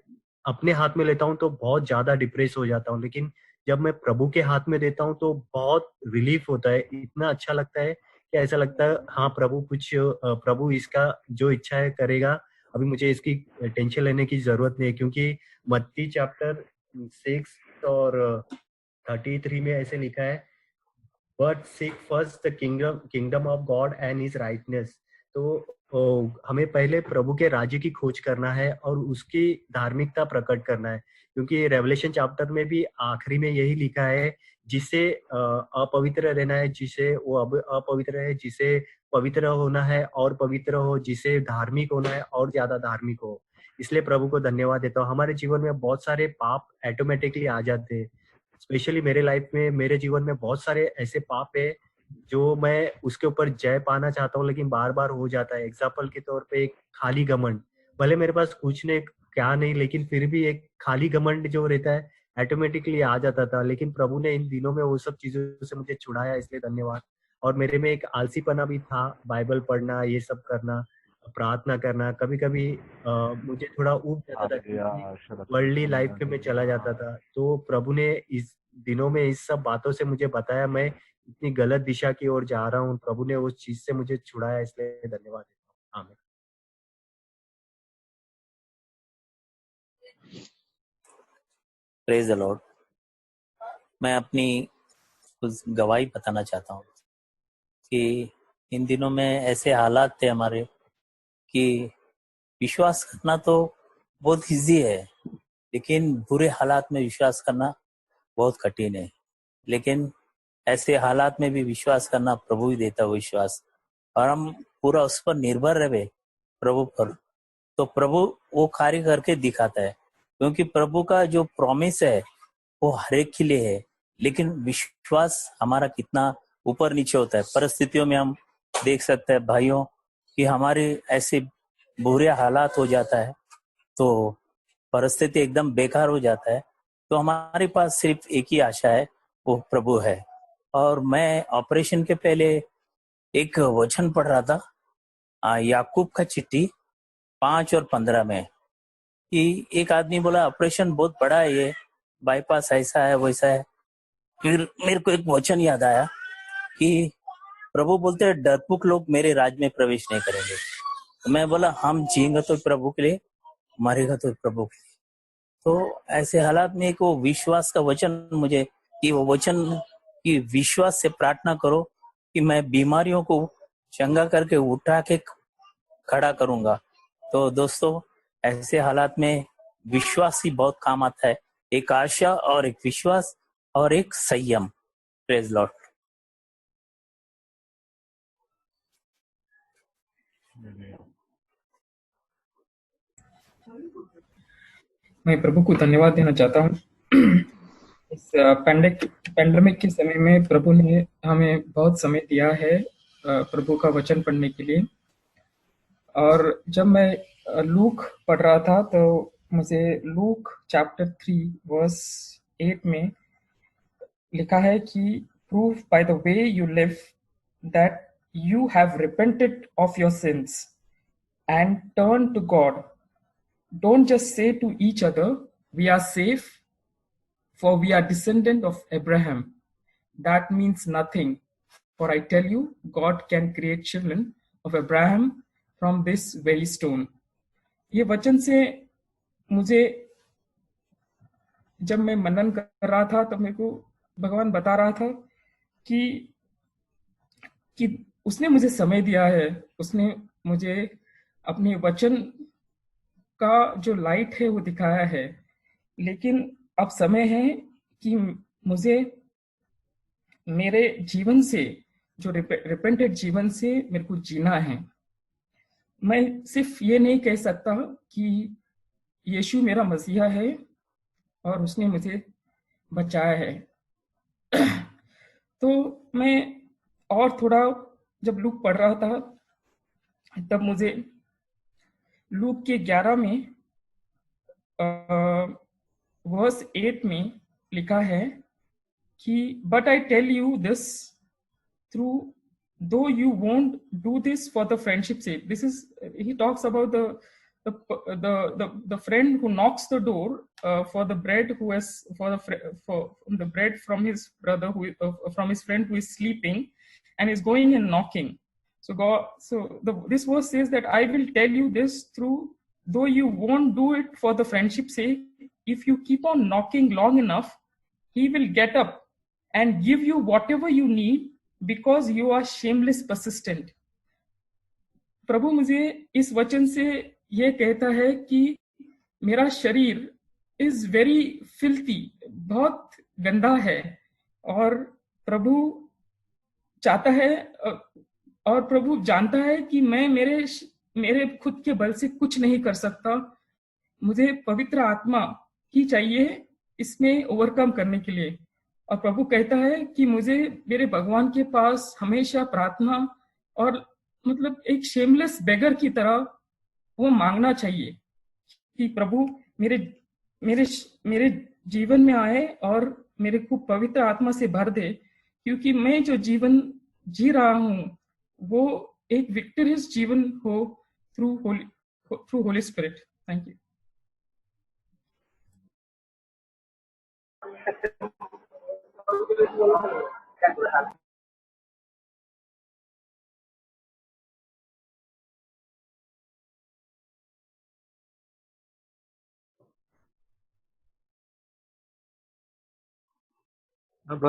अपने हाथ में लेता हूँ तो बहुत ज्यादा डिप्रेस हो जाता हूँ, लेकिन जब मैं प्रभु के हाथ में देता हूँ तो बहुत रिलीफ होता है। इतना अच्छा लगता है कि ऐसा लगता है हाँ प्रभु इसका जो इच्छा है करेगा, अभी मुझे इसकी टेंशन लेने की जरूरत नहीं है। क्योंकि मत्ती चैप्टर 6 और 33 में ऐसे लिखा है, but seek first the kingdom of God and his rightness. तो हमें पहले प्रभु के राज्य की खोज करना है और उसकी धार्मिकता प्रकट करना है। क्योंकि रेवलेशन चैप्टर में भी आखिरी में यही लिखा है, जिसे अपवित्र रहना है, जिसे वो अपवित्र है, जिसे पवित्र होना है और पवित्र हो, जिसे धार्मिक होना है और ज्यादा धार्मिक हो। इसलिए प्रभु को धन्यवाद देता हूँ। हमारे जीवन में बहुत सारे पाप ऑटोमेटिकली आ जाते हैं। स्पेशली मेरे लाइफ में, मेरे जीवन में बहुत सारे ऐसे पाप है जो मैं उसके ऊपर जय पाना चाहता हूँ, लेकिन बार बार हो जाता है। एग्जाम्पल के तौर पे एक खाली घमंड, भले मेरे पास कुछ नहीं क्या नहीं, लेकिन फिर भी एक खाली घमंड जो रहता है ऑटोमेटिकली आ जाता था। लेकिन प्रभु ने इन दिनों में वो सब चीजों से मुझे छुड़ाया, इसलिए धन्यवाद। और मेरे में एक आलसीपना भी था, बाइबल पढ़ना, ये सब करना, प्रार्थना करना। कभी कभी मुझे थोड़ा ऊब जाता था, वर्ल्डली लाइफ में चला जाता था। तो प्रभु ने इस दिनों में इस सब बातों से मुझे बताया मैं इतनी गलत दिशा की ओर जा रहा हूँ, प्रभु ने उस चीज से मुझे छुड़ाया, इसलिए धन्यवाद देता हूँ। आमीन। Praise the Lord. मैं अपनी कुछ गवाही बताना चाहता हूँ कि इन दिनों में ऐसे हालात थे हमारे कि विश्वास करना तो बहुत इजी है, लेकिन बुरे हालात में विश्वास करना बहुत कठिन है। लेकिन ऐसे हालात में भी विश्वास करना प्रभु ही देता है विश्वास, और हम पूरा उस पर निर्भर रहे प्रभु पर, तो प्रभु वो कार्य करके दिखाता है। क्योंकि प्रभु का जो प्रॉमिस है वो हर एक के लिए है, लेकिन विश्वास हमारा कितना ऊपर नीचे होता है। परिस्थितियों में हम देख सकते हैं भाइयों कि हमारे ऐसे बुरे हालात हो जाता है तो परिस्थिति एकदम बेकार हो जाता है, तो हमारे पास सिर्फ एक ही आशा है, वो प्रभु है। और मैं ऑपरेशन के पहले एक वचन पढ़ रहा था याकूब का चिट्ठी 5 और 15 में, कि एक आदमी बोला ऑपरेशन बहुत बड़ा है, ये बाईपास ऐसा है वैसा है। फिर मेरे को एक वचन याद आया कि प्रभु बोलते हैं डरपोक लोग मेरे राज में प्रवेश नहीं करेंगे। तो मैं बोला हम जिएंगे तो प्रभु के लिए, मरेगा तो प्रभु के लिए। तो ऐसे हालात में एक वो विश्वास का वचन मुझे, कि वो वचन कि विश्वास से प्रार्थना करो कि मैं बीमारियों को चंगा करके उठा के खड़ा करूंगा। तो दोस्तों ऐसे हालात में विश्वास ही बहुत काम आता है, एक आशा और एक विश्वास और एक संयम। Praise Lord. मैं प्रभु को धन्यवाद देना चाहता हूँ। इस पैंडेमिक के समय में प्रभु ने हमें बहुत समय दिया है प्रभु का वचन पढ़ने के लिए। और जब मैं लूक पढ़ रहा था तो मुझे लूक चैप्टर 3 वर्स 8 में लिखा है कि prove by the way you live that you have repented of your sins and turn to God. Don't just say to each other, we are safe, for we are descendant of Abraham. That means nothing. For I tell you, God can create children of Abraham from this very stone. ये वचन से मुझे जब मैं मनन कर रहा था तो मेरे को भगवान बता रहा था कि उसने मुझे समय दिया है, उसने मुझे अपने वचन का जो लाइट है वो दिखाया है, लेकिन अब समय है कि मुझे मेरे जीवन से, जो रिपेंटेड जीवन से मेरे को जीना है। मैं सिर्फ ये नहीं कह सकता कि यीशु मेरा मसीहा है और उसने मुझे बचाया है। तो मैं और थोड़ा जब लूक पढ़ रहा था तब मुझे लूक के 11 में वर्स 8 में लिखा है कि but I tell you this through though you won't do this for the friendship sake. This is, he talks about the friend who knocks the door for the bread, who has for the bread from his brother, who from his friend who is sleeping and is going and knocking. This verse says that I will tell you this through, though you won't do it for the friendship's sake, if you keep on knocking long enough, he will get up and give you whatever you need because you are shameless persistent. प्रभु मुझे इस वचन से ये कहता है कि मेरा शरीर is very filthy, बहुत गंदा है, और प्रभु चाहता है और प्रभु जानता है कि मैं मेरे खुद के बल से कुछ नहीं कर सकता। मुझे पवित्र आत्मा ही चाहिए इसमें ओवरकम करने के लिए। और प्रभु कहता है कि मुझे मेरे भगवान के पास हमेशा प्रार्थना और मतलब एक शेमलेस बेगर की तरह वो मांगना चाहिए कि प्रभु मेरे जीवन में आए और मेरे को पवित्र आत्मा से भर दे, क्योंकि मैं जो जीवन जी रहा हूँ वो एक विक्टोरियस जीवन हो through Holi spirit. Thank you. Brother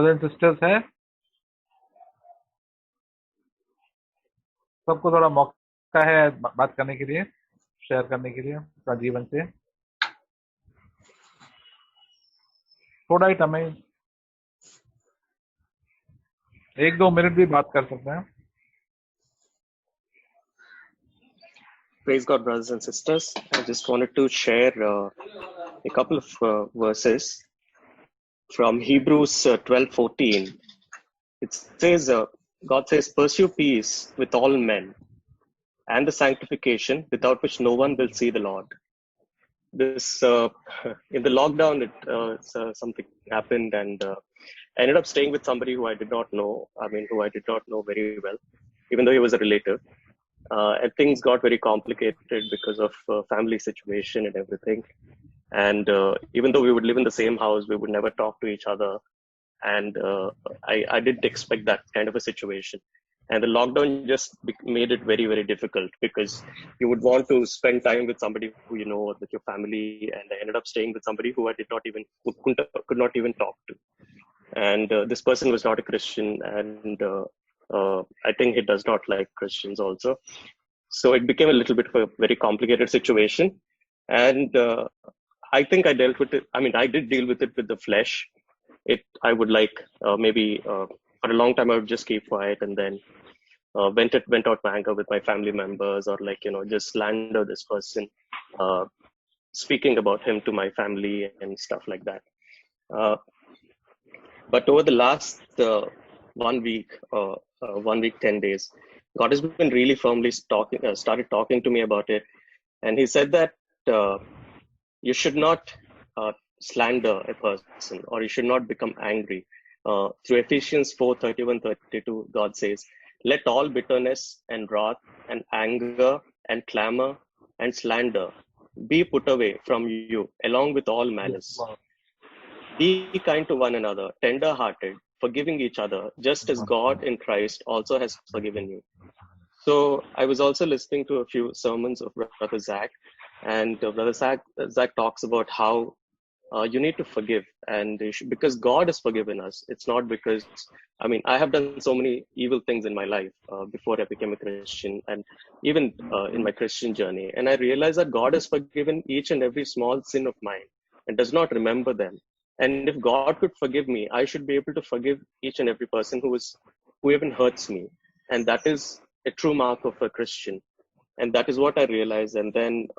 and sisters है, सबको थोड़ा मौका है बात करने के लिए, शेयर करने के लिए अपना जीवन से। थोड़ा ही समय, 1-2 मिनट भी बात कर सकते हैं। Praise God, brothers and sisters. I just wanted to share a couple of verses from Hebrews 12:14. It says, God says, pursue peace with all men and the sanctification without which no one will see the Lord. This in the lockdown, something happened, and I ended up staying with somebody who I did not know. Who I did not know very well, even though he was a relative. And things got very complicated because of family situation and everything. And even though we would live in the same house, we would never talk to each other. And I didn't expect that kind of a situation. And the lockdown just made it very, very difficult, because you would want to spend time with somebody who you know, with your family. And I ended up staying with somebody who I could not even talk to. And this person was not a Christian, and I think he does not like Christians also. So it became a little bit of a very complicated situation. And I think I dealt with it. I did deal with it with the flesh. I would maybe for a long time I would just keep quiet, and then went out my anger with my family members, or just slander this person, speaking about him to my family and stuff like that. But over the last 1 week, 10 days, God has been really firmly started talking to me about it. And he said that you should not slander a person, or you should not become angry. Through Ephesians 4:31-32, God says, let all bitterness and wrath and anger and clamor and slander be put away from you, along with all malice. Be kind to one another, tender-hearted, forgiving each other, just as God in Christ also has forgiven you. So I was also listening to a few sermons of Brother Zach, and Brother Zach talks about how you need to forgive, and because God has forgiven us. It's not because, I have done so many evil things in my life before I became a Christian, and even in my Christian journey. And I realized that God has forgiven each and every small sin of mine and does not remember them. And if God could forgive me, I should be able to forgive each and every person who even hurts me. And that is a true mark of a Christian. And that is what I realized. And then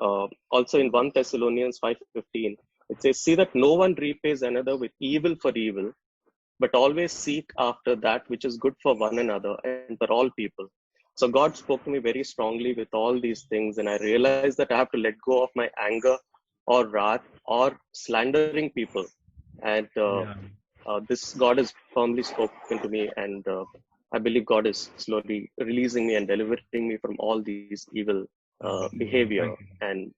also in 1 Thessalonians 5:15, it says, see that no one repays another with evil for evil, but always seek after that which is good for one another and for all people. So God spoke to me very strongly with all these things. And I realized that I have to let go of my anger or wrath or slandering people. And this God has firmly spoken to me, and I believe God is slowly releasing me and delivering me from all these evil behavior and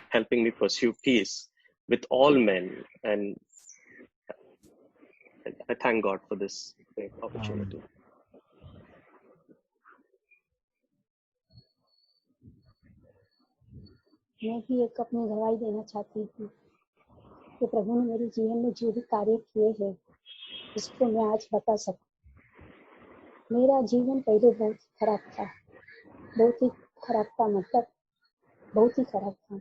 helping me pursue peace with all men. And I thank God for this great opportunity. मैं भी एक अपनी गवाही देना चाहती थी कि प्रभु ने मेरे जीवन में जो भी कार्य किए हैं उसको मैं आज बता सकूं। मेरा जीवन पहले बहुत खराब था, मतलब बहुत ही खराब था।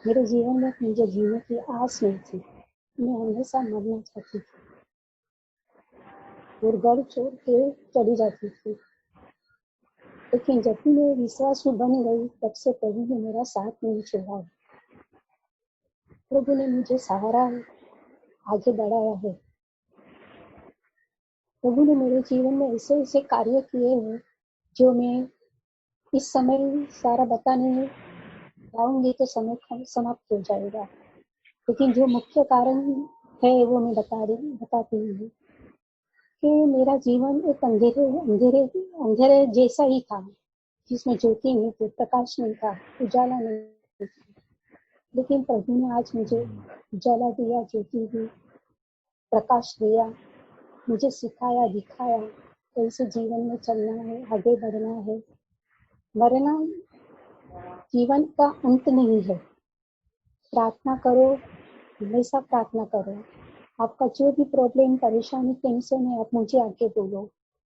मेरे जीवन में मुझे जीने की आस नहीं थी, मैं हमेशा मरना चाहती थी और घर छोड़ के चली जाती थी। लेकिन जब भी मैं विश्वास में बन गई, तब से प्रभु ने मेरा साथ नहीं छोड़ा। प्रभु ने मुझे सहारा आगे बढ़ाया है। प्रभु ने मेरे जीवन में ऐसे ऐसे कार्य किए हैं जो मैं इस समय सारा बता नहीं पाऊंगी तो समय समाप्त हो जाएगा। लेकिन जो मुख्य कारण है वो मैं बताती हूँ कि मेरा जीवन एक अंधेरे जैसा ही था, जिसमें ज्योति नहीं थी, प्रकाश नहीं था, उजाला नहीं था। लेकिन प्रभु ने आज मुझे उजाला दिया, ज्योति दी, प्रकाश दिया। मुझे सिखाया दिखाया कैसे जीवन में चलना है, आगे बढ़ना है। मरना जीवन का अंत नहीं है। प्रार्थना करो, हमेशा प्रार्थना करो। आपका जो भी प्रॉब्लम, परेशानी, टेंशन है, आप मुझे आके बोलो।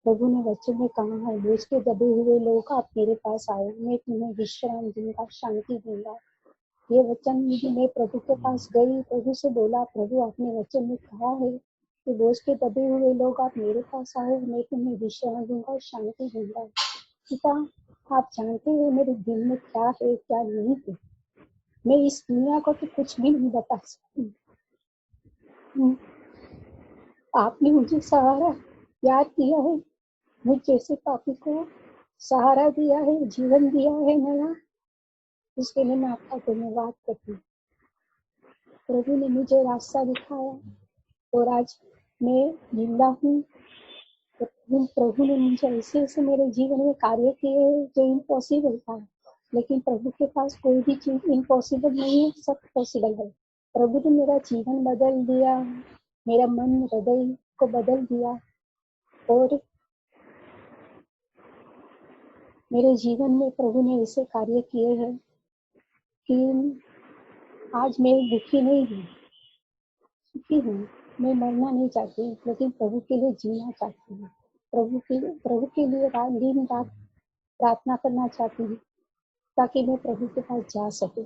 प्रभु ने वचन में कहा है, बोझ के दबे हुए लोग आप मेरे पास आओ, मैं तुम्हें विश्राम दूंगा, शांति दूंगा। ये वचन मैं प्रभु के पास गई, प्रभु से बोला, प्रभु आपने वचन में कहा है कि बोझ के दबे हुए लोग आप मेरे पास आओ, मैं तुम्हें विश्राम दूंगा, शांति दूंगा। पिता, आप जानते हो मेरे दिल में क्या है क्या नहीं है। मैं इस दुनिया को तो कुछ भी नहीं बता सकती। आपने मुझे सहारा याद किया है, मुझ जैसे पापी को सहारा दिया है, जीवन दिया है नया। इसके लिए मैं आपका धन्यवाद करती हूँ। प्रभु ने मुझे रास्ता दिखाया और आज मैं जिंदा हूँ। प्रभु ने मुझे ऐसे ऐसे मेरे जीवन में कार्य किए जो इम्पॉसिबल था, लेकिन प्रभु के पास कोई भी चीज इम्पॉसिबल नहीं है, सब पॉसिबल है। प्रभु ने मेरा जीवन बदल दिया, मेरा मन हृदय को बदल दिया और मेरे जीवन में प्रभु ने ऐसे कार्य किए हैं कि आज मैं दुखी नहीं हूँ, सुखी हूँ। मैं मरना नहीं चाहती, लेकिन प्रभु के लिए जीना चाहती हूँ। प्रभु के लिए दिन रात प्रार्थना करना चाहती हूँ, ताकि मैं प्रभु के पास जा सकूं।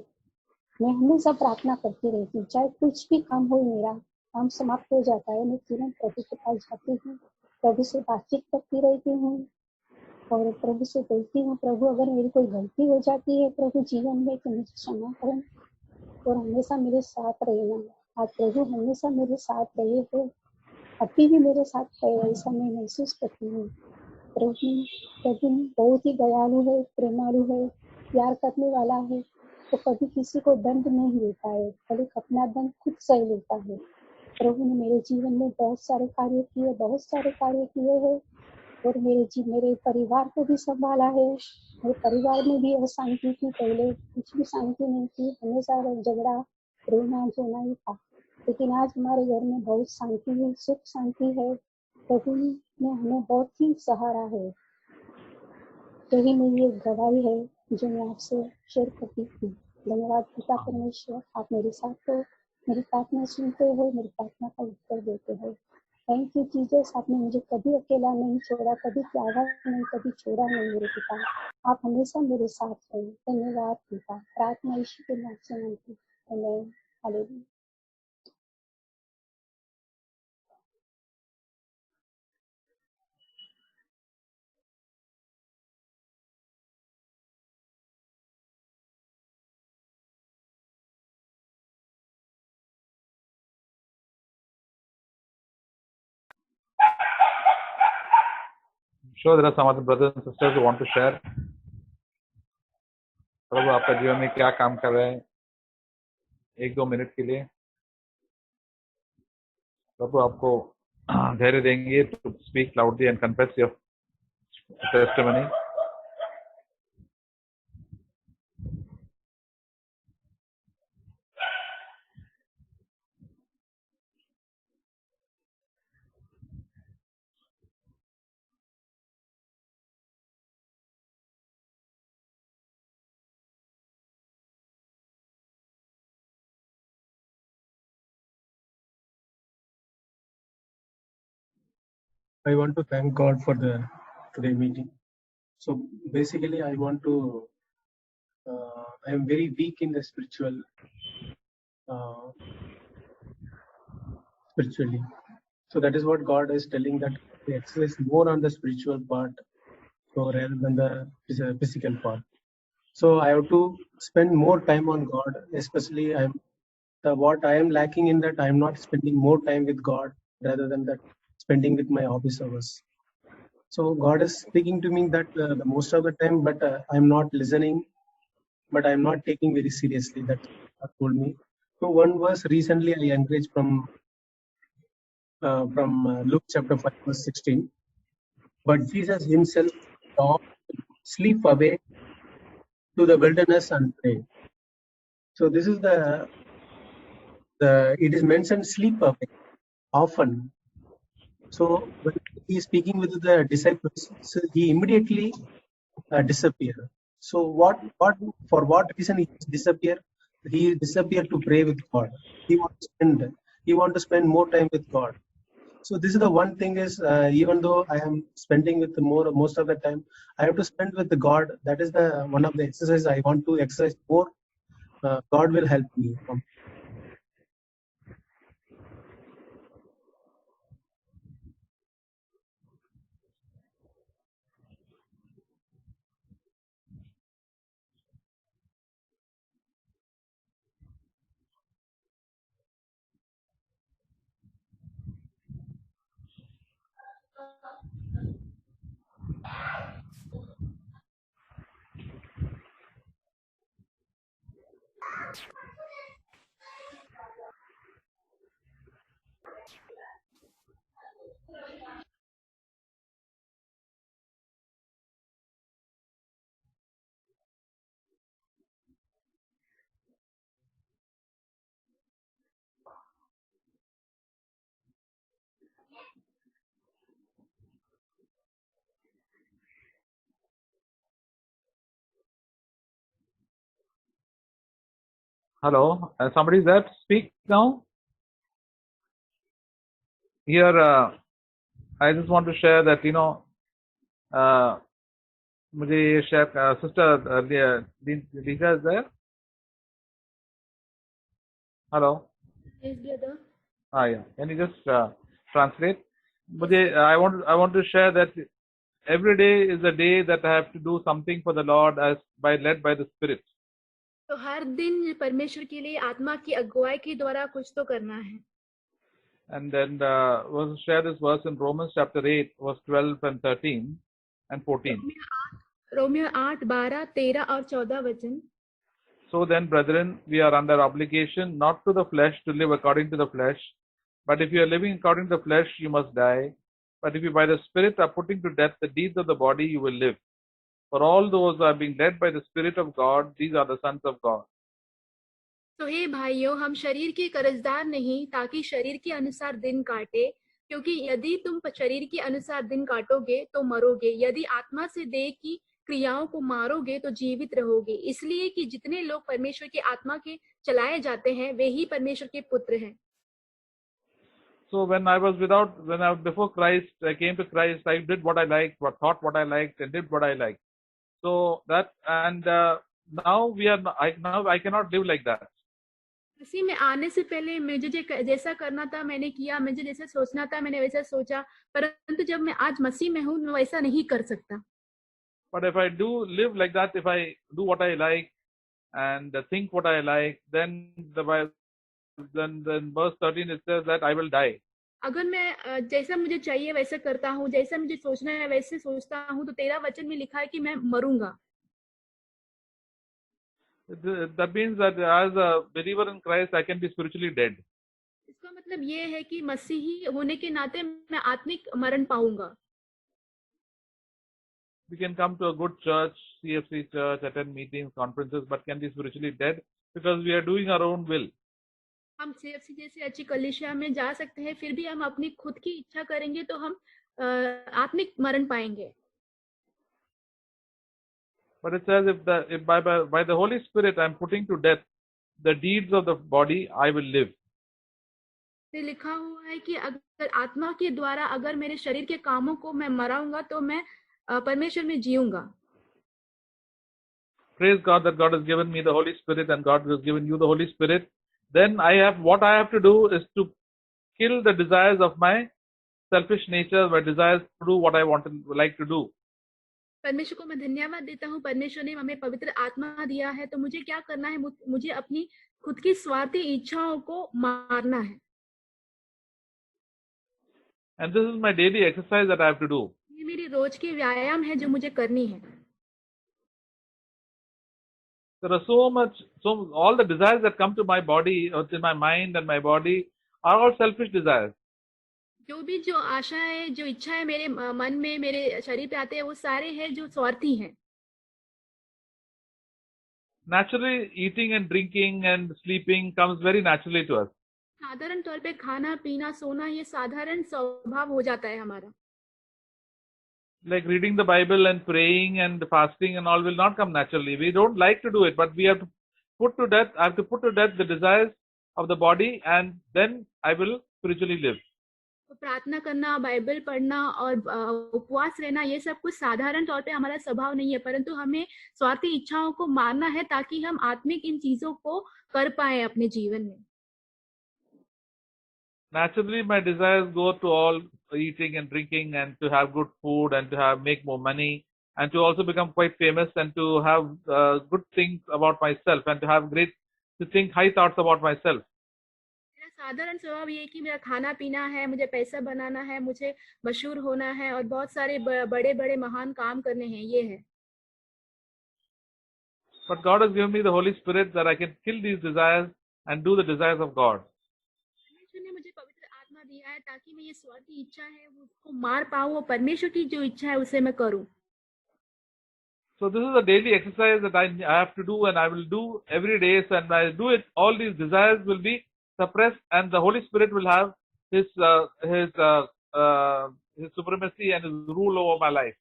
मैं हमेशा प्रार्थना करती रहती हूँ, चाहे कुछ भी काम हो, मेरा काम समाप्त हो जाता है, मैं तुरंत प्रभु के पास जाती हूँ, प्रभु से बातचीत करती रहती हूँ और प्रभु से बोलती हूँ, प्रभु अगर मेरी कोई गलती हो जाती है प्रभु जीवन में तो मुझे क्षमा करें और हमेशा मेरे साथ रहना। आज प्रभु हमेशा मेरे साथ रहे हो, अभी भी मेरे साथ है, ऐसा मैं महसूस करती हूँ। प्रभु बहुत ही दयालु है, प्रेमालु है, प्यार करने वाला है, तो कभी किसी को दंड नहीं देता है, बल्कि अपना दंड खुद सह लेता है। प्रभु ने मेरे जीवन में बहुत सारे कार्य किए हैं और मेरे परिवार को भी संभाला है। मेरे परिवार में भी अशांति थी, पहले कुछ भी शांति नहीं थी, हमेशा झगड़ा रोना धोना ही था, लेकिन आज हमारे घर में बहुत शांति है, सुख शांति है। प्रभु ने हमें बहुत ही सहारा है। यही मेरी एक गवाही है जो मैं आपसे शेयर करती हूँ। धन्यवाद पिता परमेश्वर, आप मेरे साथ हो, मेरी प्रार्थना सुनते हो, मेरी प्रार्थना का उत्तर देते हो। थैंक यू जीसस, आपने मुझे कभी अकेला नहीं छोड़ा, कभी त्यागा नहीं, कभी छोड़ा नहीं मेरे पिता। आप हमेशा मेरे साथ हो। धन्यवाद पिता। प्रार्थना यीशु के नाम से मांगती हूँ, आमीन। Hallelujah. Sure, there are some other brothers and sisters who want to share. प्रभु आपका जीवन में क्या काम कर रहे हैं, 1-2 मिनट के लिए प्रभु आपको धैर्य देंगे to speak loudly and confess your testimony. I want to thank God for the today meeting. So basically, I want to. I am very weak in the spiritually. So that is what God is telling, that we exercise more on the spiritual part, so rather than the physical part. So I have to spend more time on God. Especially, what I am lacking in that I am not spending more time with God rather than that spending with my office hours. So God is speaking to me that the most of the time, but I am not listening, but I am not taking very seriously. That God told me. So one verse recently I encouraged from Luke chapter 5 verse 16. But Jesus himself taught to sleep away to the wilderness and pray. So this is it is mentioned sleep away often. So when he is speaking with the disciples, so he immediately disappeared. So for what reason he disappeared? He disappeared to pray with God. He want to spend more time with God. So this is the one thing is even though I am spending with most of the time, I have to spend with the God. That is the one of the exercises I want to exercise more. God will help me. Hello, somebody there to speak now? Here, I just want to share that, मुझे ये share, sister Lisa is there? Hello? Yes, brother. Yeah. Can you just translate? I want to share that every day is a day that I have to do something for the Lord led by the Spirit. तो हर दिन परमेश्वर के लिए आत्मा की अगुवाई के द्वारा कुछ तो करना है. And then we'll share this verse in Romans chapter 8, verse 12 and 13 and 14. Romeo 8, 12, 13 और 14 वचन. So then, brethren, we are under obligation not to the flesh to live according to the flesh, but if you are living according to the flesh, you must die. But if you by the Spirit are putting to death the deeds of the body, you will live. For all those who are being led by the Spirit of God, these are the sons of God. तो हे भाइयों, हम शरीर के कर्जदार नहीं, ताकि शरीर के अनुसार दिन काटे, क्योंकि यदि तुम शरीर के अनुसार दिन काटोगे तो मरोगे, यदि आत्मा से देह की क्रियाओं को मारोगे तो जीवित रहोगे. इसलिए कि जितने लोग परमेश्वर की आत्मा के चलाए जाते हैं वे ही परमेश्वर के पुत्र हैं. So before Christ, I came to Christ, I did what I liked, thought what I liked, and did what I liked. So that, and now I cannot live like that. मसीह में आने से पहले मुझे जैसा करना था मैंने किया, मुझे जैसा सोचना था मैंने वैसा सोचा, परंतु जब मैं आज मसीह में हूँ मैं वैसा नहीं कर सकता. But if I do live like that, if I do what I like and think what I like, then verse 13 it says that I will die. अगर मैं जैसा मुझे चाहिए वैसा करता हूँ, जैसा मुझे सोचना है वैसे सोचता हूँ, तो 13 वचन में लिखा है कि मैं मरूंगा. That means that as a believer in Christ, I can be spiritually dead. इसका मतलब ये है कि मसीही होने के नाते मैं आत्मिक मरण पाऊंगा. We can come to a good church, CFC church, attend meetings, conferences, but can be spiritually dead because we are doing our own will. हम CFC जैसे अच्छी कलीसिया में जा सकते हैं, फिर भी हम अपनी खुद की इच्छा करेंगे तो हम आत्मिक मरण पाएंगे. But it says if by the Holy Spirit I am putting to death the deeds of the body, I will live. ये लिखा हुआ है कि अगर आत्मा के द्वारा अगर मेरे शरीर के कामों को मैं मराऊंगा तो मैं परमेश्वर में जीऊंगा. Praise God that God has given me the Holy Spirit and God has given you the Holy Spirit. Then what I have to do is to kill the desires of my selfish nature, my desires to do what I like to do. परमेश्वर को मैं धन्यवाद देता हूँ, परमेश्वर ने हमें पवित्र आत्मा दिया है, तो मुझे क्या करना है, मुझे अपनी खुद की स्वार्थी इच्छाओं को मारना है. And this is my daily exercise that I have to do. ये मेरी रोज की व्यायाम है जो मुझे करनी है. There are so all the desires that come to my body, or in my mind and my body, are all selfish desires. जो आशाएं, जो इच्छाएं मेरे मन में, मेरे शरीर पे आते हैं, वो सारे हैं जो स्वार्थी हैं. Naturally, eating and drinking and sleeping comes very naturally to us. साधारण तौर पे खाना पीना सोना ये साधारण स्वभाव हो जाता है हमारा. Like reading the Bible and praying and fasting and all will not come naturally. We don't like to do it, but we have to put to death. I have to put to death the desires of the body, and then I will spiritually live. तो प्रार्थना करना, Bible पढ़ना और उपवास रहना ये सब कुछ साधारण तौर पे हमारा स्वभाव नहीं है, परंतु हमें स्वार्थी इच्छाओं को मारना है ताकि हम आत्मिक इन चीजों को कर पाए अपने जीवन में. Naturally, my desires go to all eating and drinking and to have good food and to have make more money and to also become quite famous and to have good things about myself and to think high thoughts about myself. मेरा साधारण स्वभाव ये है कि मेरा खाना पीना है, मुझे पैसा बनाना है, मुझे मशहूर होना है और बहुत सारे बड़े बड़े महान काम करने हैं, ये है. But God has given me the Holy Spirit that I can kill these desires and do the desires of God. परमेश्वर ने मुझे पवित्र आत्मा दिया है ताकि मैं ये स्वार्थी इच्छा है उसको मार पाऊं और परमेश्वर की जो इच्छा है उसे मैं करूं. So this is a daily exercise that I have to do and I will do every day. So and I do it, all these desires will be suppressed and the Holy Spirit will have his supremacy and his rule over my life.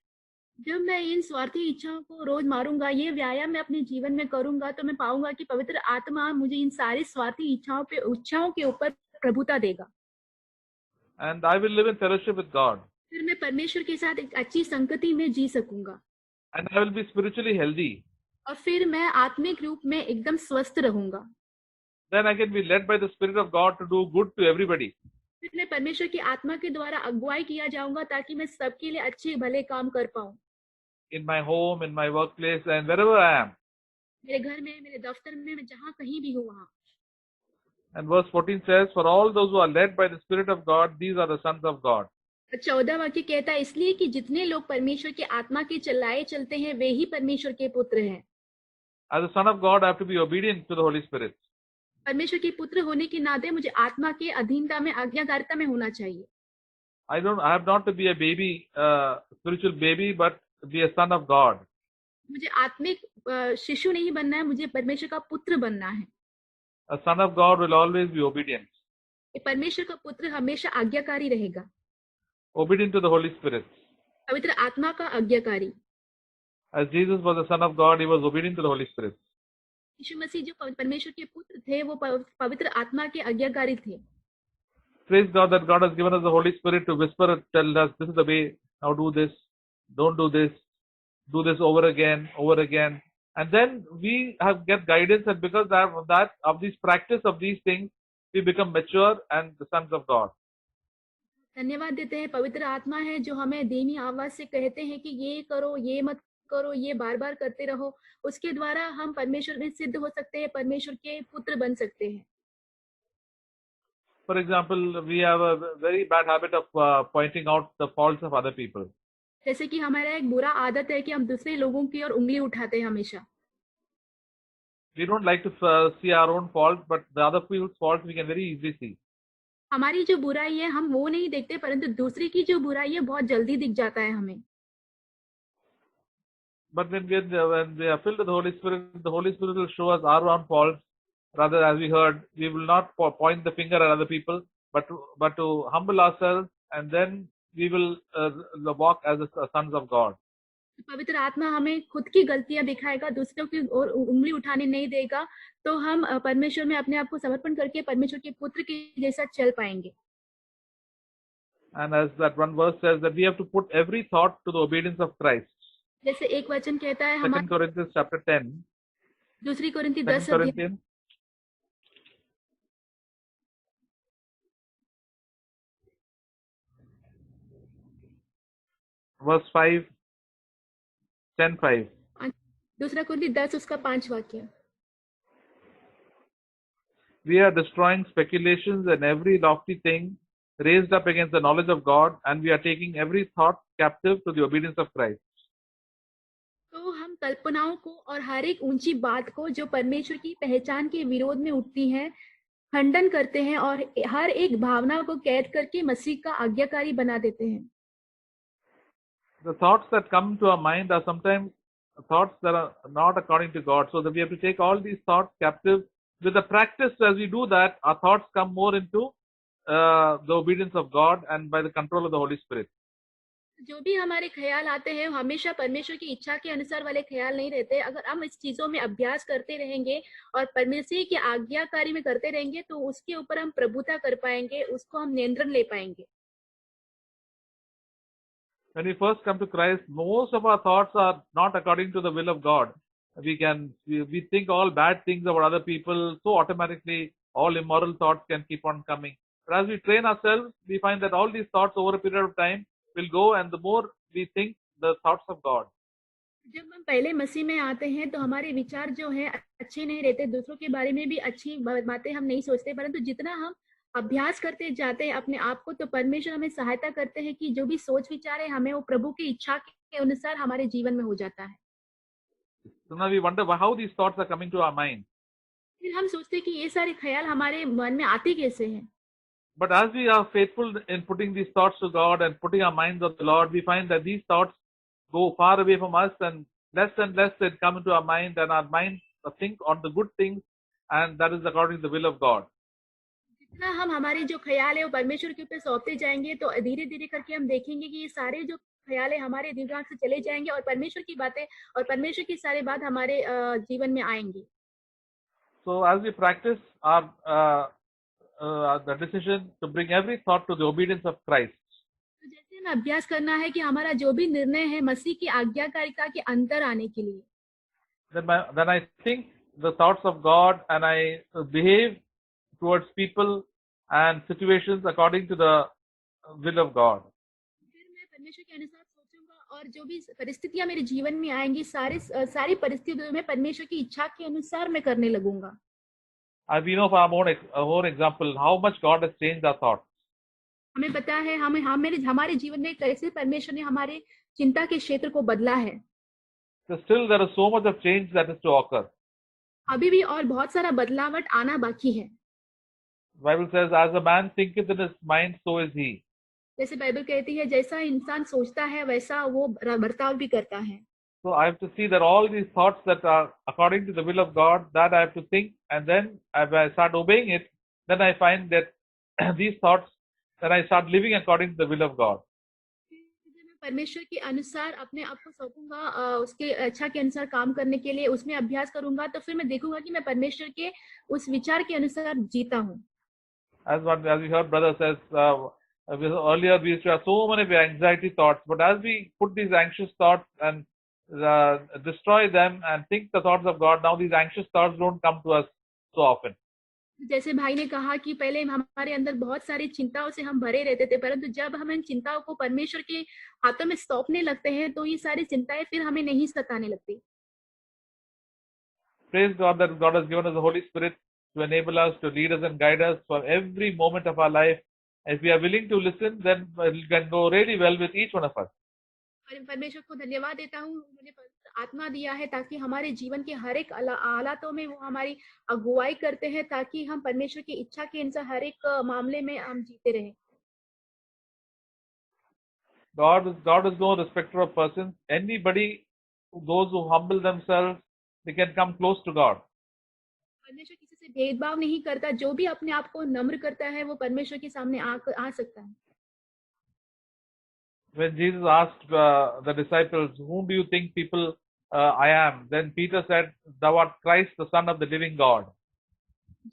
जब मैं इन स्वार्थी इच्छाओं को रोज मारूंगा, ये व्यायाम मैं अपने जीवन में करूंगा, तो मैं पाऊंगा कि पवित्र आत्मा मुझे इन सारी स्वार्थी इच्छाओं के ऊपर प्रभुता देगा. And I will live in fellowship with God. फिर मैं परमेश्वर के साथ एक अच्छी संगति में जी सकूंगा. And I will be spiritually healthy. और फिर मैं आत्मिक रूप में एकदम स्वस्थ रहूंगा. Then I can be led by the Spirit of God to do good to everybody. फिर मैं परमेश्वर की आत्मा के द्वारा अगुवाई किया जाऊंगा ताकि मैं सबके लिए अच्छे भले काम कर पाऊं. In my home, in my workplace, and wherever I am. मेरे घर में, मेरे दफ्तर में, मैं जहाँ कहीं भी हूँ वहाँ. And verse 14 says, "For all those who are led by the Spirit of God, these are the sons of God." 14 वाक्य कहता है, इसलिए कि जितने लोग परमेश्वर के आत्मा के चलाए चलते हैं वे ही परमेश्वर के पुत्र हैं. As a son of God, I have to be obedient to the Holy Spirit. परमेश्वर के पुत्र होने के नाते मुझे आत्मा के अधीनता में, आज्ञाकारिता में होना चाहिए. I have not to be a baby, spiritual baby, but be a son of God. मुझे आत्मिक शिशु नहीं बनना है, मुझे परमेश्वर का पुत्र बनना है. A son of God will always be obedient. परमेश्वर का पुत्र हमेशा आज्ञाकारी रहेगा. Obedient to the Holy Spirit. पवित्र आत्मा का आज्ञाकारी. As Jesus was a son of God, he was obedient to the Holy Spirit. यीशु मसीह जो परमेश्वर के पुत्र थे, वो पवित्र आत्मा के आज्ञाकारी थे. Praise God that God has given us the Holy Spirit to whisper and tell us, this is the way, now do this, don't do this over again. And then we get guidance, and because of this practice of these things, we become mature and the sons of God. धन्यवाद देते हैं, पवित्र आत्मा है जो हमें धीमी आवाज से कहते हैं कि ये करो, ये मत करो, ये बार बार करते रहो. उसके द्वारा हम परमेश्वर में सिद्ध हो सकते हैं, परमेश्वर के पुत्र बन सकते हैं. For example, we have a very bad habit of pointing out the faults of other people. जैसे कि हमारा एक बुरा आदत है कि हम दूसरे लोगों की ओर उंगली उठाते हैं हमेशा. We don't like to see our own faults, but the other people's faults we can very easily see. हमारी जो बुराई है हम वो नहीं देखते, परंतु दूसरे की जो बुराई है बहुत जल्दी दिख जाता है हमें. But when we are filled with the Holy Spirit will show us our own faults. Rather, as we heard, we will not point the finger at other people, but to humble ourselves, and then we will walk as the sons of God. पवित्र आत्मा हमें खुद की गलतियां दिखाएगा, दूसरों की ओर उंगली उठाने नहीं देगा, तो हम परमेश्वर में अपने आप को समर्पण करके परमेश्वर के पुत्र के जैसा चल पाएंगे. And as that one verse says, that we have to put every thought to the obedience of Christ. जैसे एक वचन कहता है, 2 Corinthians chapter 10. 2 कोरिन्थी 10 verse 5, 10:5. 2 कोरिन्थी 10 उसका 5 वाक्य. We are destroying speculations and every lofty thing raised up against the knowledge of God, and we are taking every thought captive to the obedience of Christ. तो हम कल्पनाओं को और हर एक ऊंची बात को जो परमेश्वर की पहचान के विरोध में उठती है, खंडन करते हैं और हर एक भावना को कैद करके मसीह का आज्ञाकारी बना देते हैं. The thoughts that come to our mind are sometimes thoughts that are not according to God, so that we have to take all these thoughts captive with the practice, as we do that, our thoughts come more into the obedience of God and by the control of the Holy Spirit. जो भी हमारे ख्याल आते हैं हमेशा परमेश्वर की इच्छा के अनुसार वाले ख्याल नहीं रहते। अगर हम इस चीजों में अभ्यास करते रहेंगे और परमेश्वर की आज्ञाकारी में करते रहेंगे तो उसके ऊपर हम प्रभुता कर पाएंगे, उसको हम नियंत्रण ले पाएंगे। When we first come to Christ, most of our thoughts are not according to the will of God. We think all bad things about other people, so automatically all immoral thoughts can keep on coming. But as we train ourselves, we find that all these thoughts over a period of time will go, and the more we think the thoughts of God. जब हम पहले मसीह में आते हैं तो हमारे विचार जो हैं अच्छे नहीं रहते, दूसरों के बारे में भी अच्छी बातें हम नहीं सोचते, परंतु जितना हम अभ्यास करते जाते हैं अपने आप को तो परमेश्वर हमें सहायता करते हैं कि जो भी सोच विचार है हमें वो प्रभु की इच्छा के अनुसार हमारे जीवन में हो जाता है। So now we wonder how these thoughts are coming to our mind. फिर हम सोचते हैं कि ये सारे ख्याल हमारे मन में आते कैसे हैं। But as we are faithful in putting these thoughts to God and putting our minds on the Lord, we find that these thoughts go far away from us, and less they come into our mind, and our minds think on the good things, and that is according to the will of God. जितना हम हमारे जो ख्याल है वो परमेश्वर के ऊपर सौंपते जाएंगे तो धीरे धीरे करके हम देखेंगे कि ये सारे जो ख्याल है हमारे दिमाग से चले जाएंगे और परमेश्वर की बातें और परमेश्वर की सारी बात हमारे जीवन में आएंगी। So as we practice the decision to bring every thought to the obedience of Christ, तो जैसे हमें अभ्यास करना है कि हमारा जो भी निर्णय है मसीह की आज्ञाकारिता के अंदर आने के लिए, then I think the thoughts of God and I behave towards people and situations according to the will of God. फिर मैं परमेश्वर के अनुसार सोचूंगा और जो भी परिस्थितियां मेरे जीवन में आएंगी सारी परिस्थितियों में परमेश्वर की इच्छा के अनुसार मैं करने लगूंगा। We know from our own example how much God has changed our thoughts. हमें पता है हमारे जीवन में कैसे परमेश्वर ने हमारे चिंता के क्षेत्र को बदला है। So still there is so much of change that is to occur. अभी भी और बहुत सारा बदलावट आना बाकी है। Bible says, as a man thinketh in his mind, so is he. जैसे बाइबल कहती है जैसा इंसान सोचता है वैसा वो बर्ताव भी करता है। So I have to see that all these thoughts that are according to the will of God, that I have to think, and then as I start obeying it, then I find that these thoughts, then I start living according to the will of God. परमेश्वर के अनुसार अपने आप को सौंपूंगा, उसके इच्छा के अनुसार काम करने के लिए उसमें अभ्यास करूंगा, तो फिर मैं देखूंगा कि मैं परमेश्वर के उस विचार के अनुसार जीता हूँ। As we heard, brother says, earlier we used to have so many anxiety thoughts, but as we put these anxious thoughts and destroy them and think the thoughts of God, now these anxious thoughts don't come to us so often. जैसे भाई ने कहा कि पहले हमारे अंदर बहुत सारी चिंताओं से हम भरे रहते थे, परंतु जब हम इन चिंताओं को परमेश्वर के हाथों में सौंपने लगते हैं तो ये सारी चिंताएं फिर हमें नहीं सताने लगती। Praise God that God has given us the Holy Spirit to enable us, to lead us and guide us for every moment of our life. If we are willing to listen, then it can go really well with each one of us. परमेश्वर को धन्यवाद देता हूँ, उन्होंने आत्मा दिया है ताकि हमारे जीवन के हर एक हालातों में वो हमारी अगुवाई करते हैं ताकि हम परमेश्वर की इच्छा के अनुसार हर एक मामले में हम जीते रहें। God is no respecter of persons. Anybody, those who humble themselves, they can come close to God. परमेश्वर किसी से भेदभाव नहीं करता, जो भी अपने आप को नम्र करता है वो परमेश्वर के सामने आ सकता है। When Jesus asked the disciples, whom do you think people I am? Then Peter said, thou art Christ, the Son of the living God.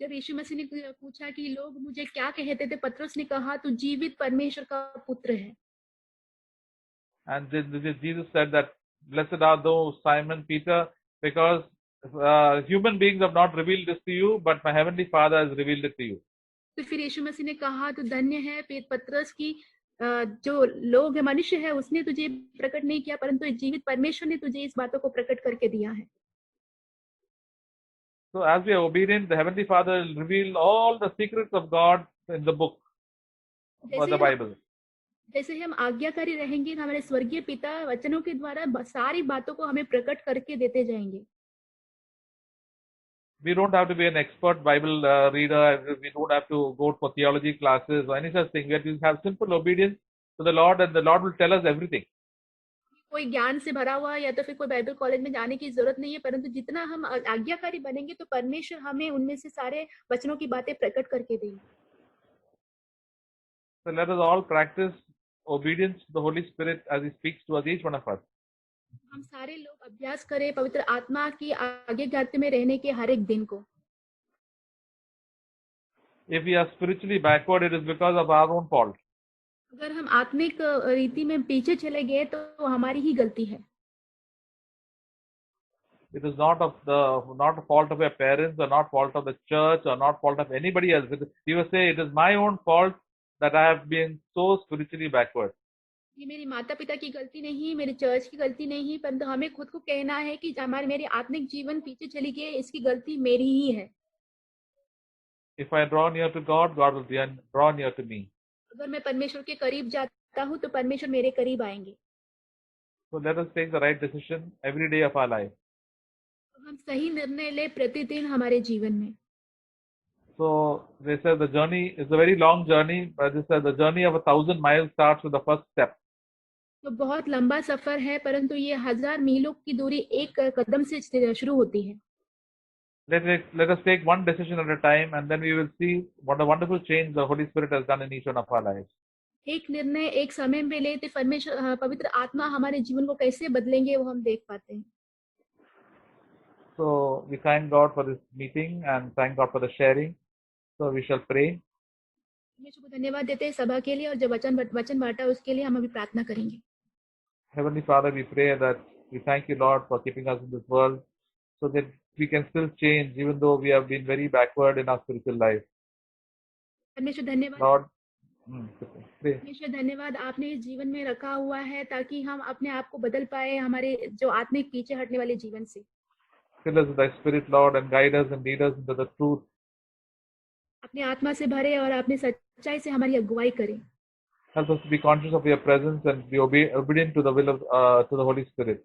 जब यीशु मसीह ने पूछा कि लोग मुझे क्या कहते थे, पतरस ने कहा तू जीवित परमेश्वर का पुत्र है। And Jesus said that blessed are those, Simon Peter, because human beings have not revealed this to you, but my heavenly Father has revealed it to you. तो फिर यीशु मसीह ने कहा तो धन्य है पतरस की जो लोग है, मनुष्य है, उसने तुझे प्रकट नहीं किया परंतु जीवित परमेश्वर ने तुझे इस बातों को प्रकट करके दिया है। So as we are obedient, the heavenly Father will reveal all the secrets of God in the book or the Bible. जैसे हम आज्ञाकारी रहेंगे, हमारे स्वर्गीय पिता वचनों के द्वारा सारी बातों को हमें प्रकट करके देते जाएंगे। We don't have to be an expert Bible reader. We don't have to go for theology classes or any such thing. We have to have simple obedience to the Lord, and the Lord will tell us everything. कोई ज्ञान से भरा हुआ या तो फिर कोई Bible college में जाने की जरूरत नहीं है, परंतु जितना हम आज्ञाकारी बनेंगे तो परमेश्वर हमें उनमें से सारे वचनों की बातें प्रकट करके देंगे। So let us all practice obedience to the Holy Spirit as He speaks to us, each one of us. हम सारे लोग अभ्यास करें पवित्र आत्मा की आज्ञाकारी में रहने के हर एक दिन को। If we are spiritually backward, it is because of our own fault. अगर हम आत्मिक रीति में पीछे चले गए तो हमारी ही गलती है। It is not a fault of your parents, or not fault of the church, or not fault of anybody else. You will say it is my own fault that I have been so spiritually backward. ये मेरी माता पिता की गलती नहीं, मेरे church की गलती नहीं, परंतु हमें खुद को कहना है कि मेरी आत्मिक जीवन पीछे चली गई, इसकी गलती मेरी ही है। If I draw near to God, God will draw near to me. अगर मैं परमेश्वर के करीब जाता हूँ तो परमेश्वर मेरे करीब आएंगे। So let us take the right decision every day of our life. हम सही निर्णय ले प्रतिदिन हमारे जीवन में। So they said the journey is a very long journey, but they said the journey of 1,000 miles starts with the first step. तो बहुत लंबा सफर है, परंतु ये 1000 मीलों की दूरी एक कदम से शुरू होती है। Let us take one decision at a time, and then we will see what a wonderful change the Holy Spirit has done in each one of our lives. एक निर्णय एक समय में ले तो परमेश्वर पवित्र आत्मा हमारे जीवन को कैसे बदलेंगे वो हम देख पाते हैं। So we thank God for this meeting and thank God for the sharing. So we shall pray. परमेश्वर को धन्यवाद देते हैं सभा के लिए, और जो वचन बांटा उसके लिए हम अभी प्रार्थना करेंगे। Heavenly Father, we pray that we thank you, Lord, for keeping us in this world so that we can still change even though we have been very backward in our spiritual life. परमेश्वर धन्यवाद। Lord, pray. परमेश्वर धन्यवाद, आपने इस जीवन में रखा हुआ है ताकि हम अपने आप को बदल पाए हमारे जो आत्मिक पीछे हटने वाले जीवन से। Fill us with thy Spirit, Lord, and guide us and lead us into the truth. अपने आत्मा से भरे और अपनी सच्चाई से हमारी अगुवाई करें। Help us to be conscious of your presence and be obedient to the will of to the Holy Spirit.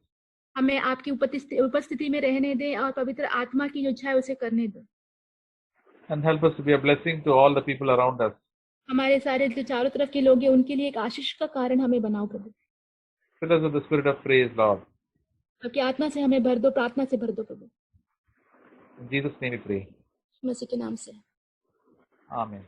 हमें आपकी उपस्थिति में रहने दें और पवित्र आत्मा की जो इच्छा है उसे करने दें। And help us to be a blessing to all the people around us. हमारे सारे जो चारों तरफ के लोग हैं उनके लिए एक आशीष का कारण हमें बनाओ प्रभु। Fill us with the spirit of praise, Lord. आपकी आत्मा से हमें भर दो, प्रार्थना से भर दो प्रभु। In Jesus' name we pray. मसीह के नाम से। Amen.